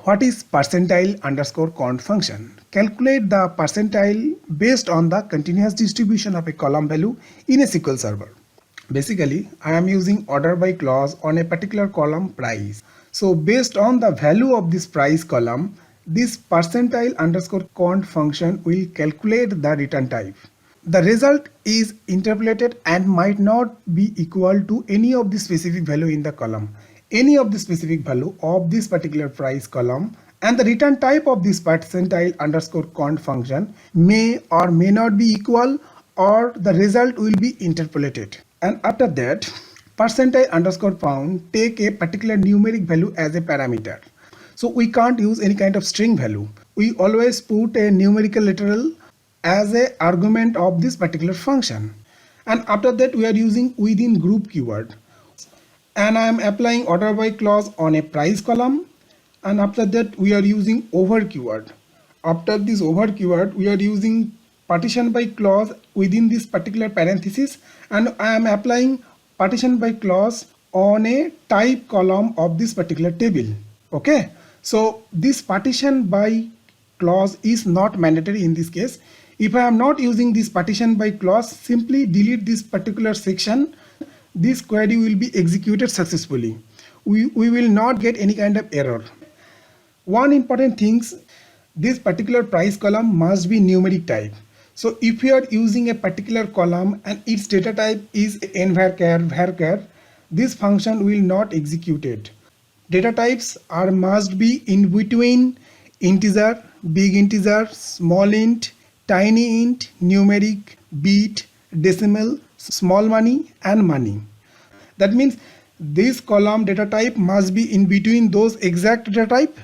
What is percentile underscore count function? Calculate the percentile based on the continuous distribution of a column value in a SQL Server. Basically, I am using order by clause on a particular column price. So based on the value of this price column, this percentile underscore count function will calculate the return type. The result is interpolated and might not be equal to any of the specific value in the column. Any of the specific value of this particular price column and the return type of this percentile underscore count function may or may not be equal, or the result will be interpolated. And after that, percentile underscore count take a particular numeric value as a parameter. So we can't use any kind of string value. We always put a numerical literal as a argument of this particular function. And after that, we are using within group keyword. And I am applying order by clause on a price column. And after that, we are using over keyword. After this over keyword, we are using partition by clause within this particular parenthesis, and I am applying partition by clause on a type column of this particular table. Okay, so this partition by clause is not mandatory in this case. If I am not using this partition by clause, simply delete this particular section. This query will be executed successfully. We will not get any kind of error. One important thing, this particular price column must be numeric type. So if you are using a particular column and its data type is varchar, this function will not execute it. Data types must be in between integer, big integer, small int, tiny int, numeric, bit, decimal, small money and money. That means this column data type must be in between those exact data type.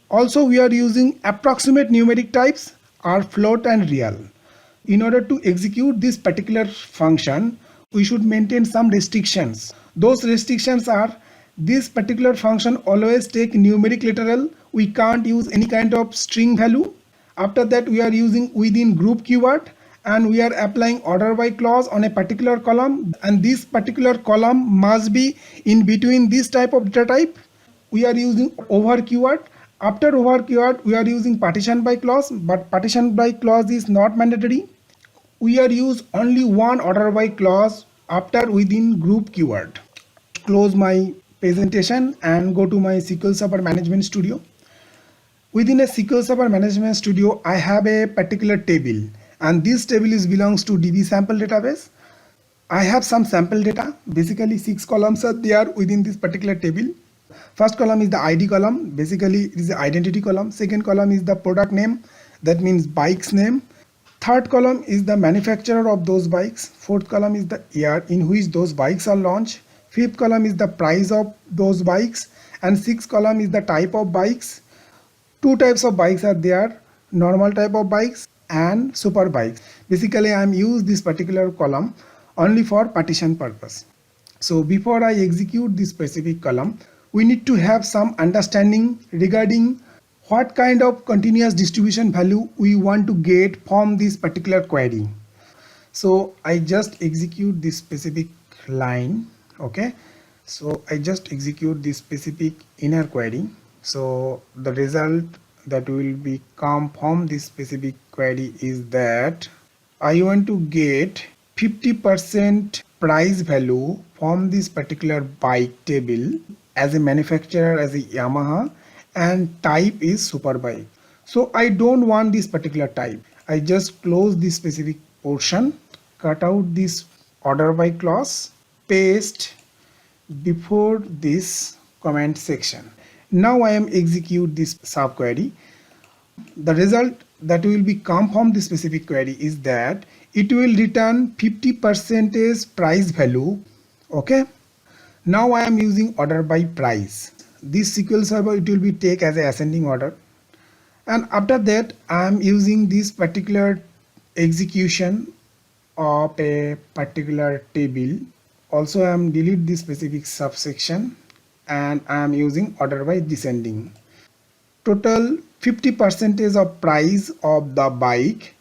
Also we are using approximate numeric types are float and real. In order to execute this particular function, we should maintain some restrictions. Those restrictions are, this particular function always take numeric literal. We can't use any kind of string value. After that, we are using within group keyword, and we are applying order by clause on a particular column, and this particular column must be in between this type of data type. We are using over keyword. After over keyword, we are using partition by clause, but partition by clause is not mandatory. We are use only one order by clause after within group keyword. Close my presentation and go to my SQL Server Management Studio. Within a SQL Server Management Studio, I have a particular table, and this table belongs to DB sample database. I have some sample data. Basically, 6 columns are there within this particular table. First column is the ID column. Basically, it is the identity column. Second column is the product name. That means bike's name. Third column is the manufacturer of those bikes. Fourth column is the year in which those bikes are launched. Fifth column is the price of those bikes. And sixth column is the type of bikes. Two types of bikes are there: normal type of bikes and super bikes. Basically, I am use this particular column only for partition purpose. So before I execute this specific column, we need to have some understanding regarding what kind of continuous distribution value we want to get from this particular query. So I just execute this specific line. Okay, so I just execute this specific inner query. So the result that will be come from this specific query is that I want to get 50% price value from this particular bike table as a manufacturer as a Yamaha, and type is super bike. So I don't want this particular type. I just close this specific portion, cut out this order by clause, paste before this comment section. Now I am execute this subquery. The result that will be come from this specific query is that it will return 50% price value. Okay, now I am using order by price. This SQL server, it will be take as a ascending order, and after that I am using this particular execution of a particular table. Also I am delete this specific subsection, and I am using order by descending. Total 50% of price of the bike.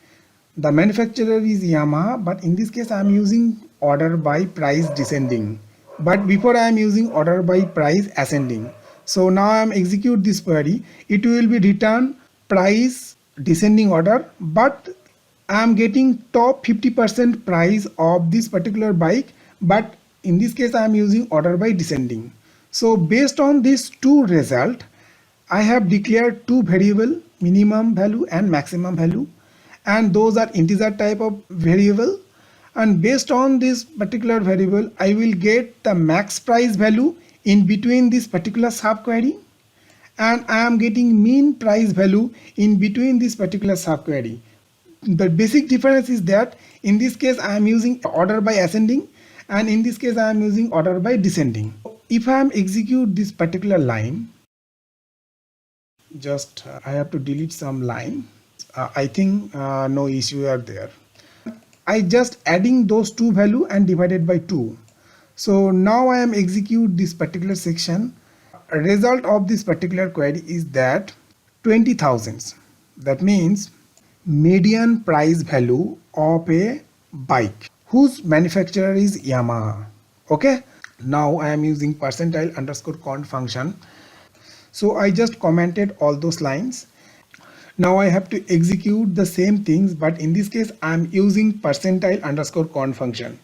The manufacturer is Yamaha, but in this case I am using order by price descending. But before I am using order by price ascending. So now I am execute this query. It will be return price descending order, but I am getting top 50% price of this particular bike, but in this case I am using order by descending. So based on these two result, I have declared two variable, minimum value and maximum value, and those are integer type of variable, and based on this particular variable I will get the max price value in between this particular subquery, and I am getting mean price value in between this particular subquery. The basic difference is that in this case I am using order by ascending, and in this case I am using order by descending. If I am execute this particular line, just I have to delete some line. I think no issue are there. I just adding those two value and divided by 2. So now I am execute this particular section. A result of this particular query is that 20,000. That means median price value of a bike whose manufacturer is Yamaha. Okay, now I am using percentile underscore count function. So I just commented all those lines. Now I have to execute the same things, but in this case I am using percentile underscore count function.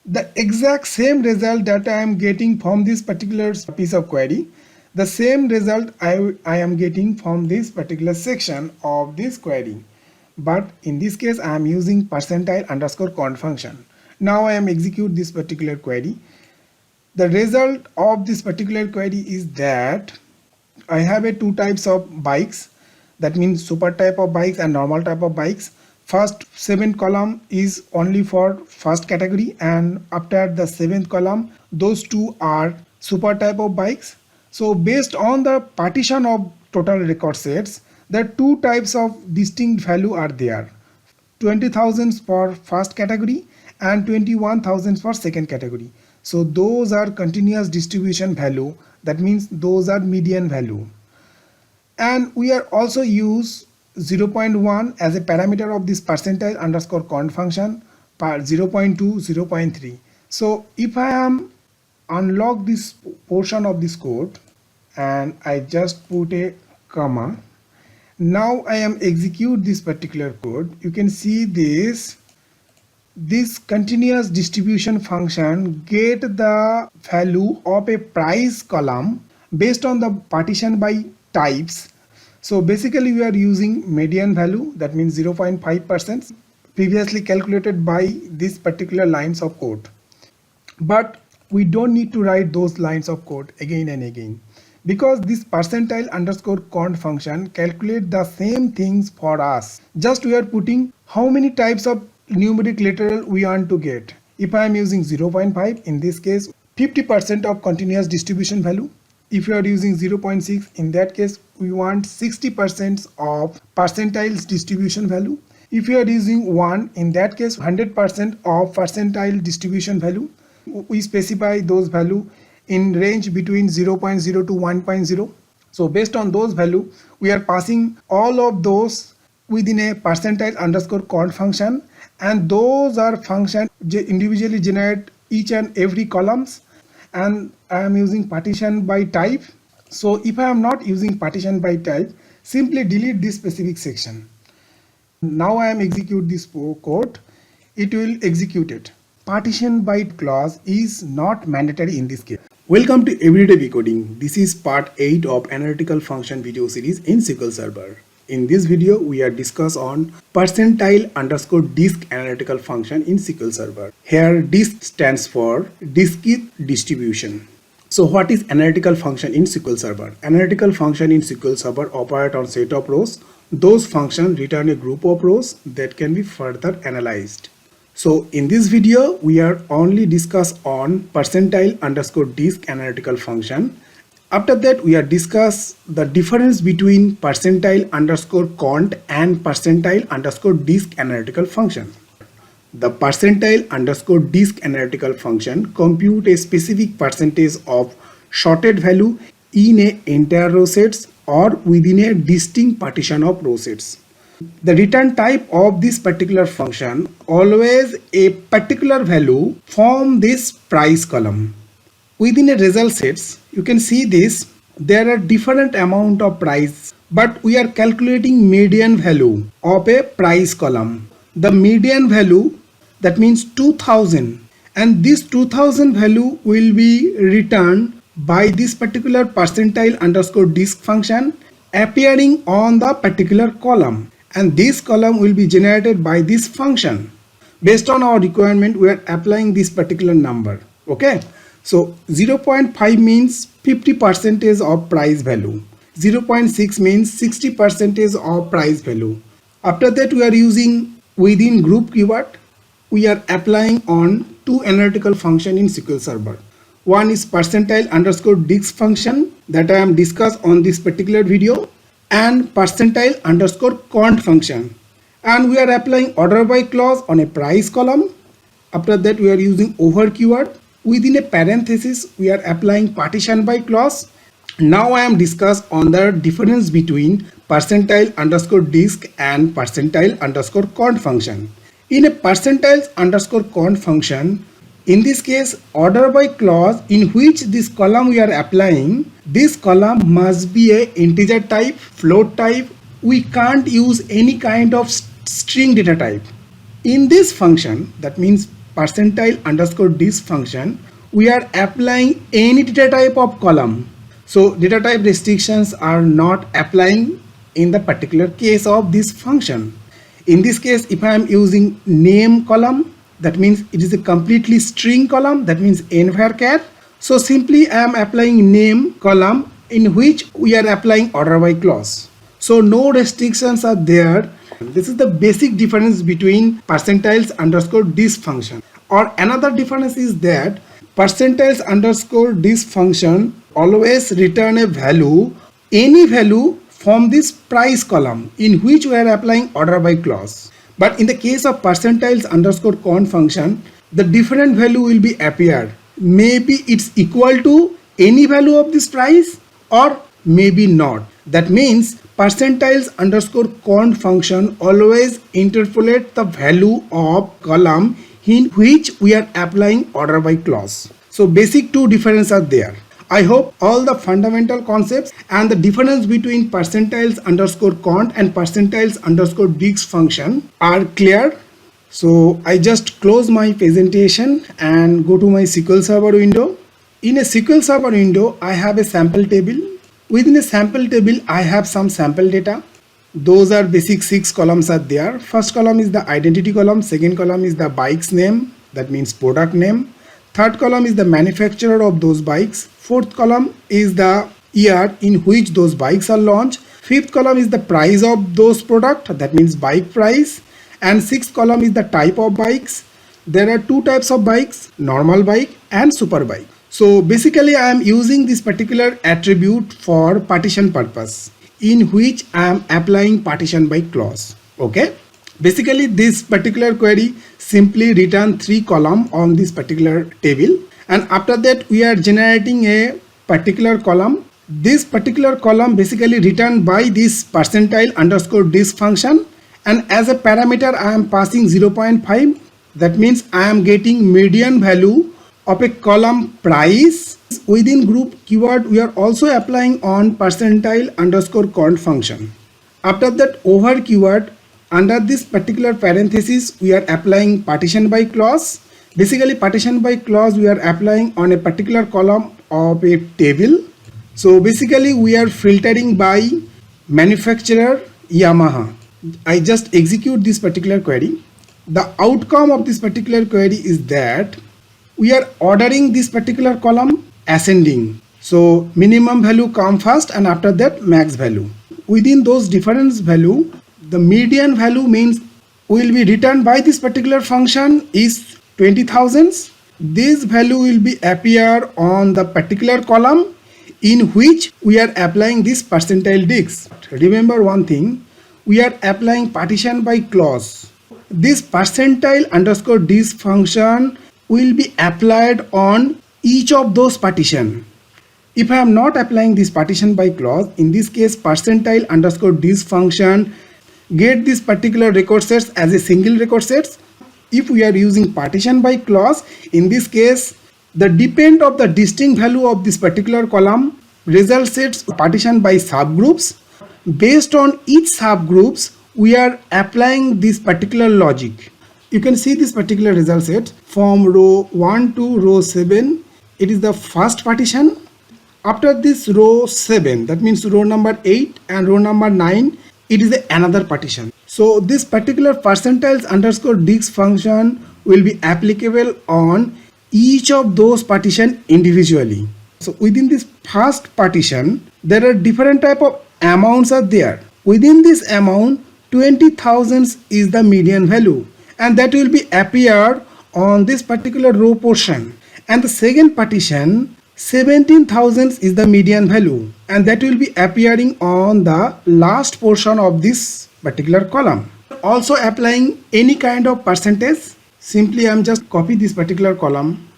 The exact same result that I am getting from this particular piece of query, the same result I am getting from this particular section of this query. But in this case I am using percentile underscore count function. Now I am execute this particular query. The result of this particular query is that I have a two types of bikes, that means super type of bikes and normal type of bikes. First 7th column is only for first category, and after the 7th column those two are super type of bikes. So based on the partition of total record sets, the two types of distinct value are there: 20,000 for first category and 21,000 for second category. So those are continuous distribution value, that means those are median value. And we are also use 0.1 as a parameter of this percentile underscore count function, 0.2, 0.3. So if I am unlock this portion of this code and I just put a comma, now I am execute this particular code. You can see this continuous distribution function get the value of a price column based on the partition by types. So basically we are using median value, that means 0.5% previously calculated by these particular lines of code. But we don't need to write those lines of code again and again, because this percentile underscore count function calculate the same things for us. Just we are putting how many types of numeric literal we want to get. If I am using 0.5, in this case 50% of continuous distribution value. If you are using 0.6, in that case we want 60% of percentiles distribution value. If you are using 1, in that case 100% of percentile distribution value. We specify those value in range between 0.0 to 1.0. So based on those value, we are passing all of those within a percentile underscore count function, and those are function individually generate each and every columns. And I am using partition by type. So if I am not using partition by type, simply delete this specific section. Now I am execute this code, it will execute it. Partition by clause is not mandatory in this case. Welcome to Everyday Decoding. This is part 8 of analytical function video series in SQL Server. In this video, we are discuss on percentile underscore disk analytical function in SQL Server. Here, disk stands for discrete distribution. So what is analytical function in SQL Server? Analytical function in SQL Server operate on set of rows. Those functions return a group of rows that can be further analyzed. So in this video, we are only discuss on percentile underscore disk analytical function. After that, we are discuss the difference between percentile underscore count and percentile underscore disk analytical function. The percentile underscore disk analytical function compute a specific percentage of sorted value in a entire row sets or within a distinct partition of row sets. The return type of this particular function always a particular value from this price column. Within a result sets, you can see this, there are different amount of price, but we are calculating median value of a price column. The median value, that means 2000, and this 2000 value will be returned by this particular percentile underscore disk function appearing on the particular column, and this column will be generated by this function. Based on our requirement, we are applying this particular number. Okay, so 0.5 means 50% of price value, 0.6 means 60% of price value. After that, we are using within group keyword. We are applying on two analytical function in SQL Server. One is percentile underscore disk function that I am discussed on this particular video, and percentile underscore count function, and we are applying order by clause on a price column. After that, we are using over keyword. Within a parenthesis, we are applying partition by clause. Now I am discuss on the difference between percentile underscore disk and percentile underscore count function. In a percentile underscore count function, in this case, order by clause in which this column we are applying, this column must be a integer type, float type. We can't use any kind of string data type. In this function, that means percentile underscore disk function, we are applying any data type of column. So data type restrictions are not applying in the particular case of this function. In this case, if I am using name column, that means it is a completely string column, that means n_var. So simply I am applying name column in which we are applying order by clause. So no restrictions are there. This is the basic difference between percentiles underscore disk function. Or another difference is that percentiles underscore disk function always return a value, any value from this price column in which we are applying order by clause. But in the case of percentiles underscore count function, the different value will be appeared. Maybe it's equal to any value of this price or maybe not. That means percentiles underscore count function always interpolate the value of column in which we are applying order by clause. So basic two differences are there. I hope all the fundamental concepts and the difference between percentiles underscore count and percentiles underscore disk function are clear. So I just close my presentation and go to my SQL Server window. In a SQL Server window, I have a sample table Within a sample table, I have some sample data. Those are basic 6 columns are there. First column is the identity column. Second column is the bike's name, that means product name. Third column is the manufacturer of those bikes. Fourth column is the year in which those bikes are launched. Fifth column is the price of those product, that means bike price. And sixth column is the type of bikes. There are two types of bikes, normal bike and super bike. So basically I am using this particular attribute for partition purpose, in which I am applying partition by clause. Okay. Basically this particular query simply return 3 column on this particular table, and after that we are generating a particular column. This particular column basically returned by this percentile underscore disk function, and as a parameter I am passing 0.5. That means I am getting median value of a column price. Within group keyword we are also applying on percentile underscore count function. After that over keyword, under this particular parenthesis we are applying partition by clause. Basically partition by clause we are applying on a particular column of a table. So basically we are filtering by manufacturer Yamaha. I just execute this particular query. The outcome of this particular query is that we are ordering this particular column ascending. So minimum value come first and after that max value. Within those difference value, the median value means will be returned by this particular function is 20,000. This value will be appear on the particular column in which we are applying this percentile disk. Remember one thing, we are applying partition by clause. This percentile underscore disk function will be applied on each of those partition. If I am not applying this partition by clause, in this case percentile underscore disk function get this particular record sets as a single record sets. If we are using partition by clause, in this case the depend of the distinct value of this particular column result sets partition by subgroups. Based on each subgroups we are applying this particular logic. You can see this particular result set from row 1 to row 7. It is the first partition. After this row 7, that means row number 8 and row number 9, it is another partition. So this particular percentiles underscore disk function will be applicable on each of those partition individually. So within this first partition there are different type of amounts are there. Within this amount 20,000 is the median value, and that will be appeared on this particular row portion. And the second partition 17,000 is the median value, and that will be appearing on the last portion of this particular column. Also applying any kind of percentage, simply I am just copy this particular column,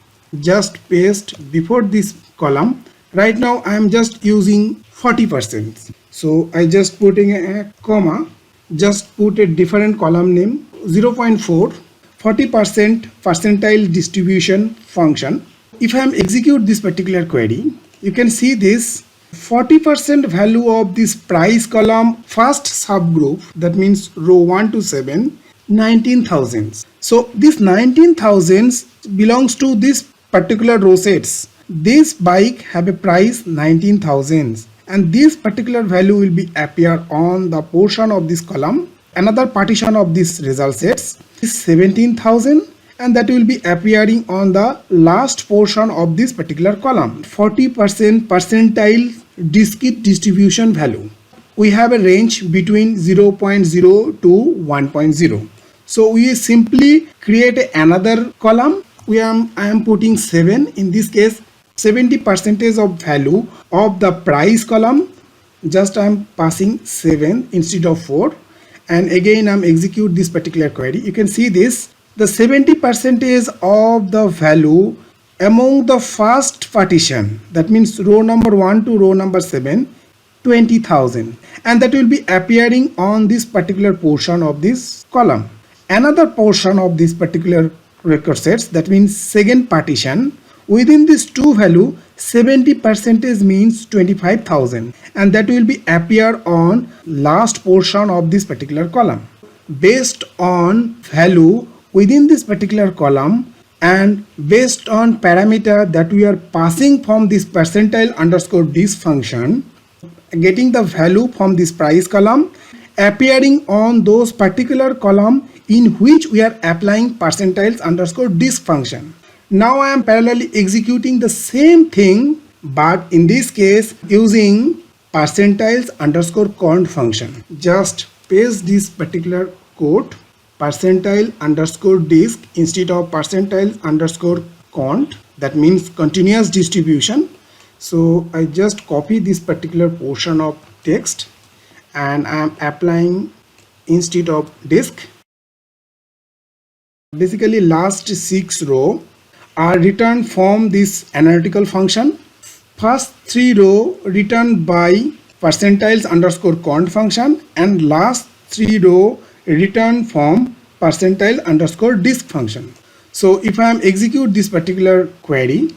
just paste before this column. Right now I am just using 40%. So I just put in a comma, just put a different column name 0.4, 40% percentile distribution function. If I am execute this particular query, you can see this 40% value of this price column first subgroup, that means row 1 to 7, 19,000. So this 19,000 belongs to this particular row sets. This bike have a price 19,000, and this particular value will be appear on the portion of this column. Another partition of this result sets is 17,000, and that will be appearing on the last portion of this particular column. 40% percentile discrete distribution value. We have a range between 0.0 to 1.0. So we simply create another column. I am putting 7. In this case 70% of value of the price column, just I am passing 7 instead of 4, and again I am execute this particular query. You can see this, the 70% of the value among the first partition, that means row number 1 to row number 7, 20,000, and that will be appearing on this particular portion of this column. Another portion of this particular record sets, that means second partition, within this two value 70% means 25,000, and that will be appear on last portion of this particular column. Based on value within this particular column and based on parameter that we are passing from this percentile underscore disk function, getting the value from this price column appearing on those particular column in which we are applying percentiles underscore disk function. Now I am parallelly executing the same thing, but in this case using percentiles underscore count function. Just paste this particular code, percentile underscore disk instead of percentile underscore count, that means continuous distribution. So I just copy this particular portion of text and I am applying instead of disk. Basically last 6 row are returned from this analytical function. First 3 row returned by percentiles underscore count function, and last 3 row returned from percentile underscore disk function. So if I am execute this particular query,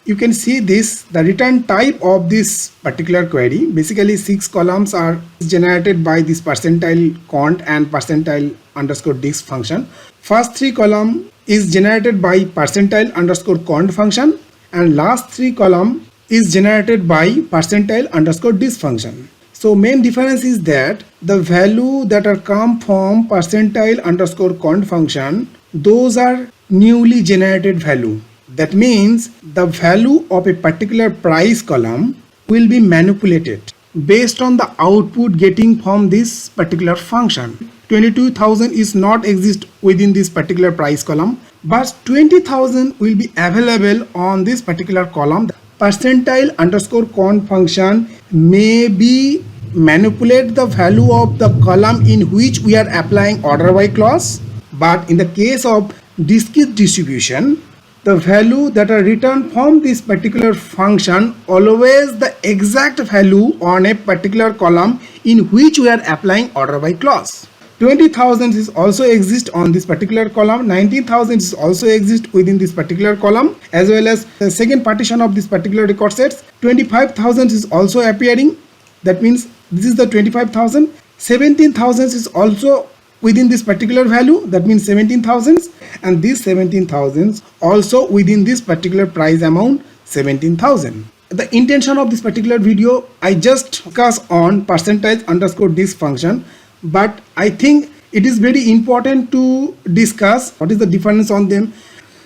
you can see this, the return type of this particular query. Basically 6 columns are generated by this percentile count and percentile underscore disk function. First 3 column is generated by percentile underscore count function, and last 3 column is generated by percentile underscore disk function. So main difference is that the value that are come from percentile underscore count function, those are newly generated value. That means the value of a particular price column will be manipulated based on the output getting from this particular function. 22,000 is not exist within this particular price column, but 20,000 will be available on this particular column. Percentile underscore count function may be manipulate the value of the column in which we are applying order by clause, but in the case of discrete distribution, the value that are returned from this particular function always the exact value on a particular column in which we are applying order by clause. 20,000 is also exist on this particular column, 19,000 is also exist within this particular column, as well as the second partition of this particular record sets. 25,000 is also appearing, that means this is the 25,000. 17,000 is also within this particular value, that means 17,000, and this 17,000 also within this particular price amount 17,000. The intention of this particular video, I just discuss on percentage underscore disk function, but I think it is very important to discuss what is the difference on them.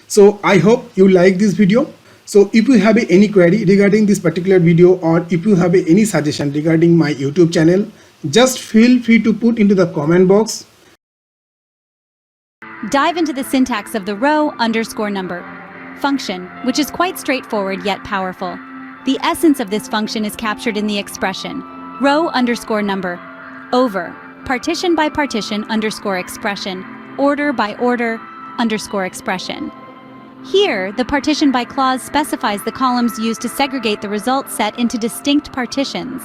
So I hope you like this video. So if you have any query regarding this particular video, or if you have any suggestion regarding my YouTube channel, just feel free to put into the comment box. Dive into the syntax of the row underscore number function, which is quite straightforward yet powerful. The essence of this function is captured in the expression row underscore number over partition by partition underscore expression, order by order underscore expression. Here, the partition by clause specifies the columns used to segregate the result set into distinct partitions.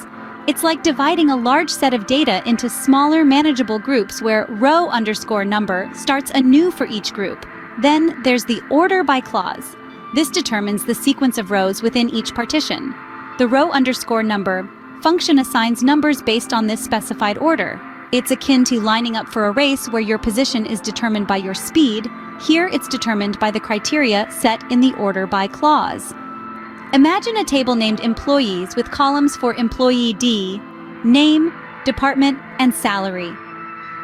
It's like dividing a large set of data into smaller manageable groups where row underscore number starts anew for each group. Then there's the order by clause. This determines the sequence of rows within each partition. The row underscore number function assigns numbers based on this specified order. It's akin to lining up for a race where your position is determined by your speed. Here it's determined by the criteria set in the order by clause. Imagine a table named employees with columns for employee D, name, department, and salary.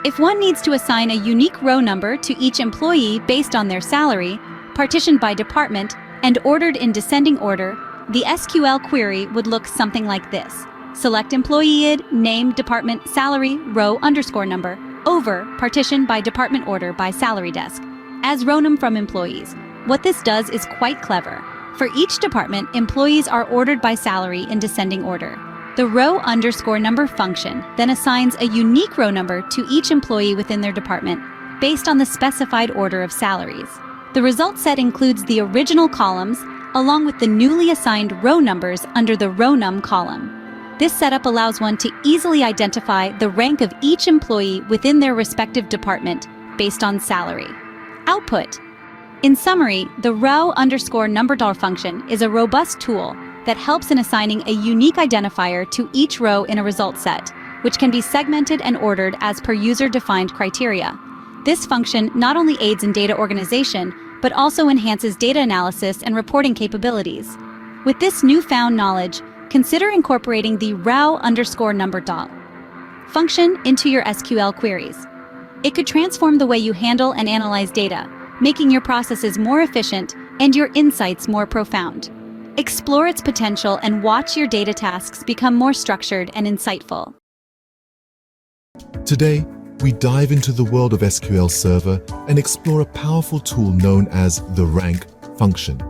If one needs to assign a unique row number to each employee based on their salary, partitioned by department, and ordered in descending order, the SQL query would look something like this. Select employee id, name, department, salary, row underscore number, over partition by department order by salary desk, as row num from employees. What this does is quite clever. For each department, employees are ordered by salary in descending order. The row underscore number function then assigns a unique row number to each employee within their department based on the specified order of salaries. The result set includes the original columns along with the newly assigned row numbers under the row num column. This setup allows one to easily identify the rank of each employee within their respective department based on salary. Output. In summary, the row underscore number dollar function is a robust tool that helps in assigning a unique identifier to each row in a result set, which can be segmented and ordered as per user-defined criteria. This function not only aids in data organization, but also enhances data analysis and reporting capabilities. With this newfound knowledge, consider incorporating the row_number function into your SQL queries. It could transform the way you handle and analyze data, making your processes more efficient and your insights more profound. Explore its potential and watch your data tasks become more structured and insightful. Today, we dive into the world of SQL Server and explore a powerful tool known as the rank function.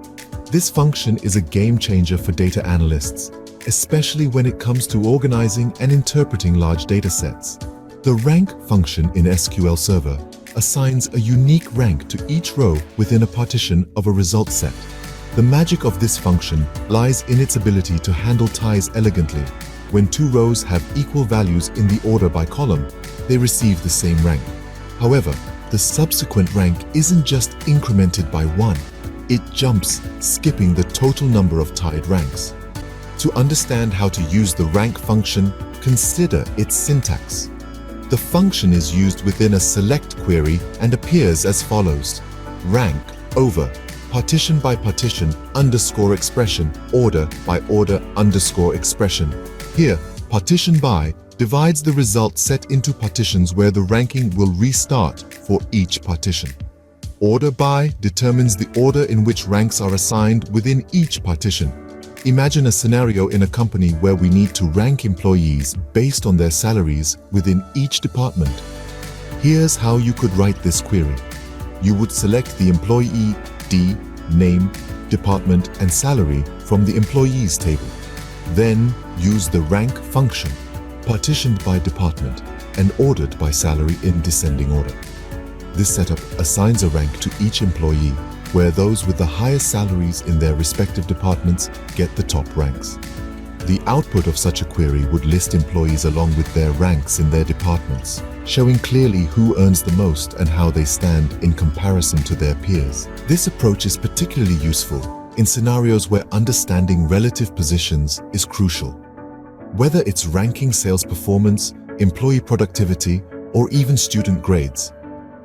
This function is a game changer for data analysts, especially when it comes to organizing and interpreting large data sets. The rank function in SQL Server assigns a unique rank to each row within a partition of a result set. The magic of this function lies in its ability to handle ties elegantly. When two rows have equal values in the order by column, they receive the same rank. However, the subsequent rank isn't just incremented by one, it jumps, skipping the total number of tied ranks. To understand how to use the rank function, consider its syntax. The function is used within a select query and appears as follows: rank over partition by partition underscore expression order by order underscore expression. Here, partition by divides the result set into partitions where the ranking will restart for each partition. Order by determines the order in which ranks are assigned within each partition. Imagine a scenario in a company where we need to rank employees based on their salaries within each department. Here's how you could write this query. You would select the employee D, name, department, and salary from the employees table. Then use the rank function, partitioned by department and ordered by salary in descending order. This setup assigns a rank to each employee, where those with the highest salaries in their respective departments get the top ranks. The output of such a query would list employees along with their ranks in their departments, showing clearly who earns the most and how they stand in comparison to their peers. This approach is particularly useful in scenarios where understanding relative positions is crucial. Whether it's ranking sales performance, employee productivity, or even student grades,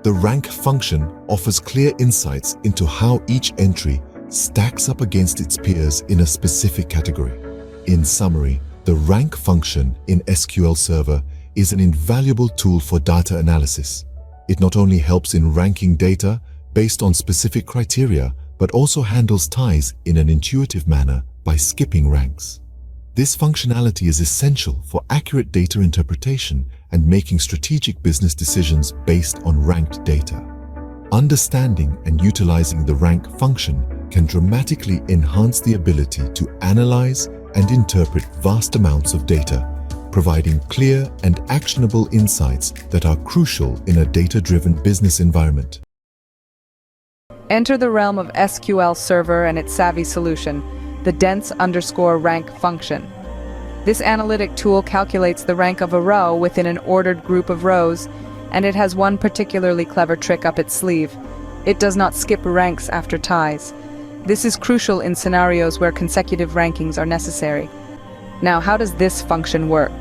the rank function offers clear insights into how each entry stacks up against its peers in a specific category. In summary, the rank function in SQL Server is an invaluable tool for data analysis. It not only helps in ranking data based on specific criteria, but also handles ties in an intuitive manner by skipping ranks. This functionality is essential for accurate data interpretation and making strategic business decisions based on ranked data. Understanding and utilizing the rank function can dramatically enhance the ability to analyze and interpret vast amounts of data, providing clear and actionable insights that are crucial in a data-driven business environment. Enter the realm of SQL Server and its savvy solution, the dense_rank function. This analytic tool calculates the rank of a row within an ordered group of rows, and it has one particularly clever trick up its sleeve. It does not skip ranks after ties. This is crucial in scenarios where consecutive rankings are necessary. Now, how does this function work?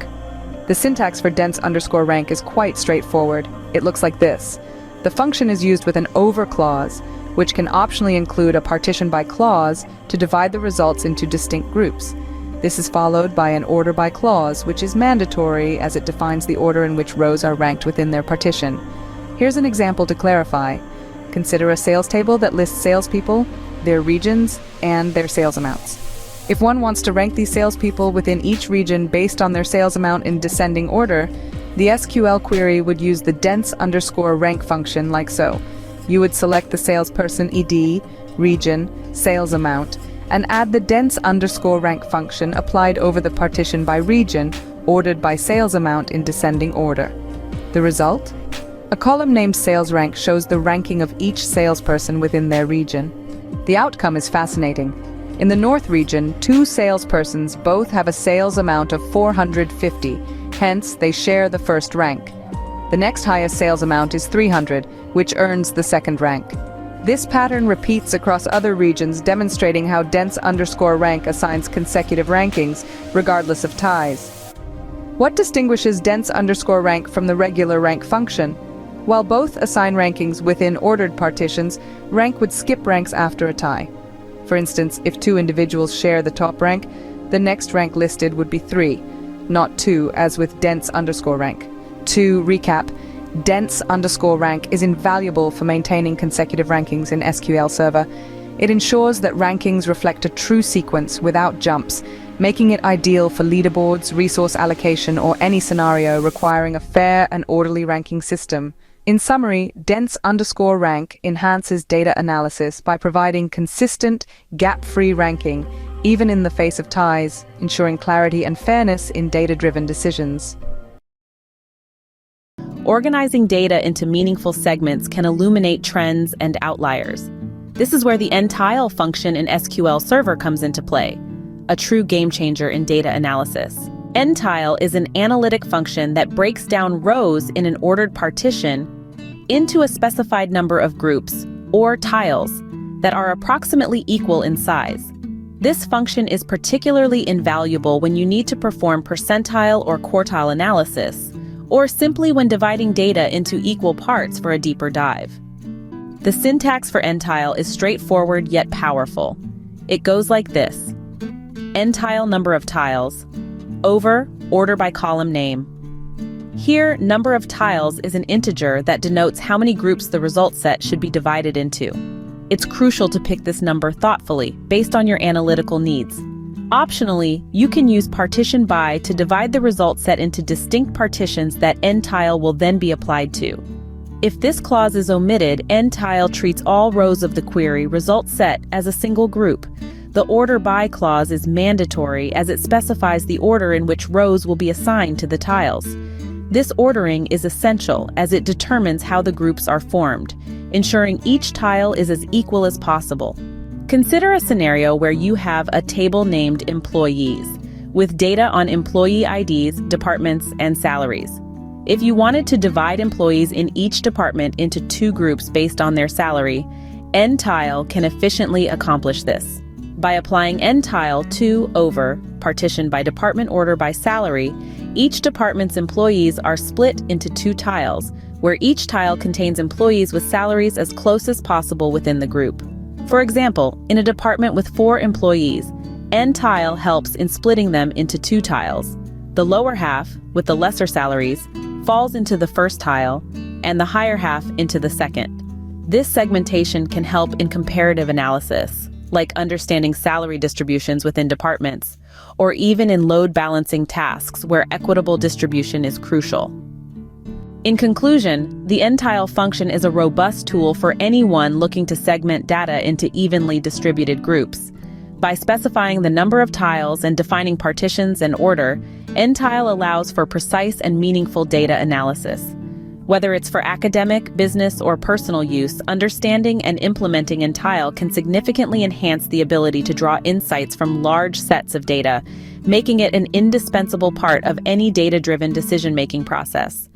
The syntax for dense_rank is quite straightforward. It looks like this. The function is used with an over clause, which can optionally include a partition by clause to divide the results into distinct groups. This is followed by an order by clause, which is mandatory as it defines the order in which rows are ranked within their partition. Here's an example to clarify. Consider a sales table that lists salespeople, their regions, and their sales amounts. If one wants to rank these salespeople within each region based on their sales amount in descending order, the SQL query would use the dense_rank function like so. You would select the salesperson ID, region, sales amount, and add the dense_rank function applied over the partition by region, ordered by sales amount in descending order. The result? A column named sales rank shows the ranking of each salesperson within their region. The outcome is fascinating. In the North region, two salespersons both have a sales amount of 450, hence they share the first rank. The next highest sales amount is 300, which earns the second rank. This pattern repeats across other regions, demonstrating how dense_rank assigns consecutive rankings, regardless of ties. What distinguishes dense_rank from the regular rank function? While both assign rankings within ordered partitions, rank would skip ranks after a tie. For instance, if two individuals share the top rank, The next rank listed would be 3, not 2, as with dense_rank. To recap, dense_rank is invaluable for maintaining consecutive rankings in SQL Server. It ensures that rankings reflect a true sequence without jumps, making it ideal for leaderboards, resource allocation, or any scenario requiring a fair and orderly ranking system. In summary, dense_rank enhances data analysis by providing consistent, gap-free ranking, even in the face of ties, ensuring clarity and fairness in data-driven decisions. Organizing data into meaningful segments can illuminate trends and outliers. This is where the NTILE function in SQL Server comes into play, a true game changer in data analysis. NTILE is an analytic function that breaks down rows in an ordered partition into a specified number of groups, or tiles, that are approximately equal in size. This function is particularly invaluable when you need to perform percentile or quartile analysis, or simply when dividing data into equal parts for a deeper dive. The syntax for NTILE is straightforward yet powerful. It goes like this: NTILE number of tiles, over order by column name. Here, number of tiles is an integer that denotes how many groups the result set should be divided into. It's crucial to pick this number thoughtfully, based on your analytical needs. Optionally, you can use partition by to divide the result set into distinct partitions that NTILE will then be applied to. If this clause is omitted, NTILE treats all rows of the query result set as a single group. The order by clause is mandatory as it specifies the order in which rows will be assigned to the tiles. This ordering is essential as it determines how the groups are formed, ensuring each tile is as equal as possible. Consider a scenario where you have a table named employees, with data on employee IDs, departments, and salaries. If you wanted to divide employees in each department into 2 groups based on their salary, NTILE can efficiently accomplish this. By applying NTILE to over, partition by department order by salary, each department's employees are split into 2 tiles, where each tile contains employees with salaries as close as possible within the group. For example, in a department with 4 employees, NTILE helps in splitting them into 2 tiles. The lower half, with the lesser salaries, falls into the first tile, and the higher half into the second. This segmentation can help in comparative analysis, like understanding salary distributions within departments, or even in load balancing tasks where equitable distribution is crucial. In conclusion, the NTILE function is a robust tool for anyone looking to segment data into evenly distributed groups. By specifying the number of tiles and defining partitions and order, NTILE allows for precise and meaningful data analysis. Whether it's for academic, business, or personal use, understanding and implementing NTILE can significantly enhance the ability to draw insights from large sets of data, making it an indispensable part of any data-driven decision-making process.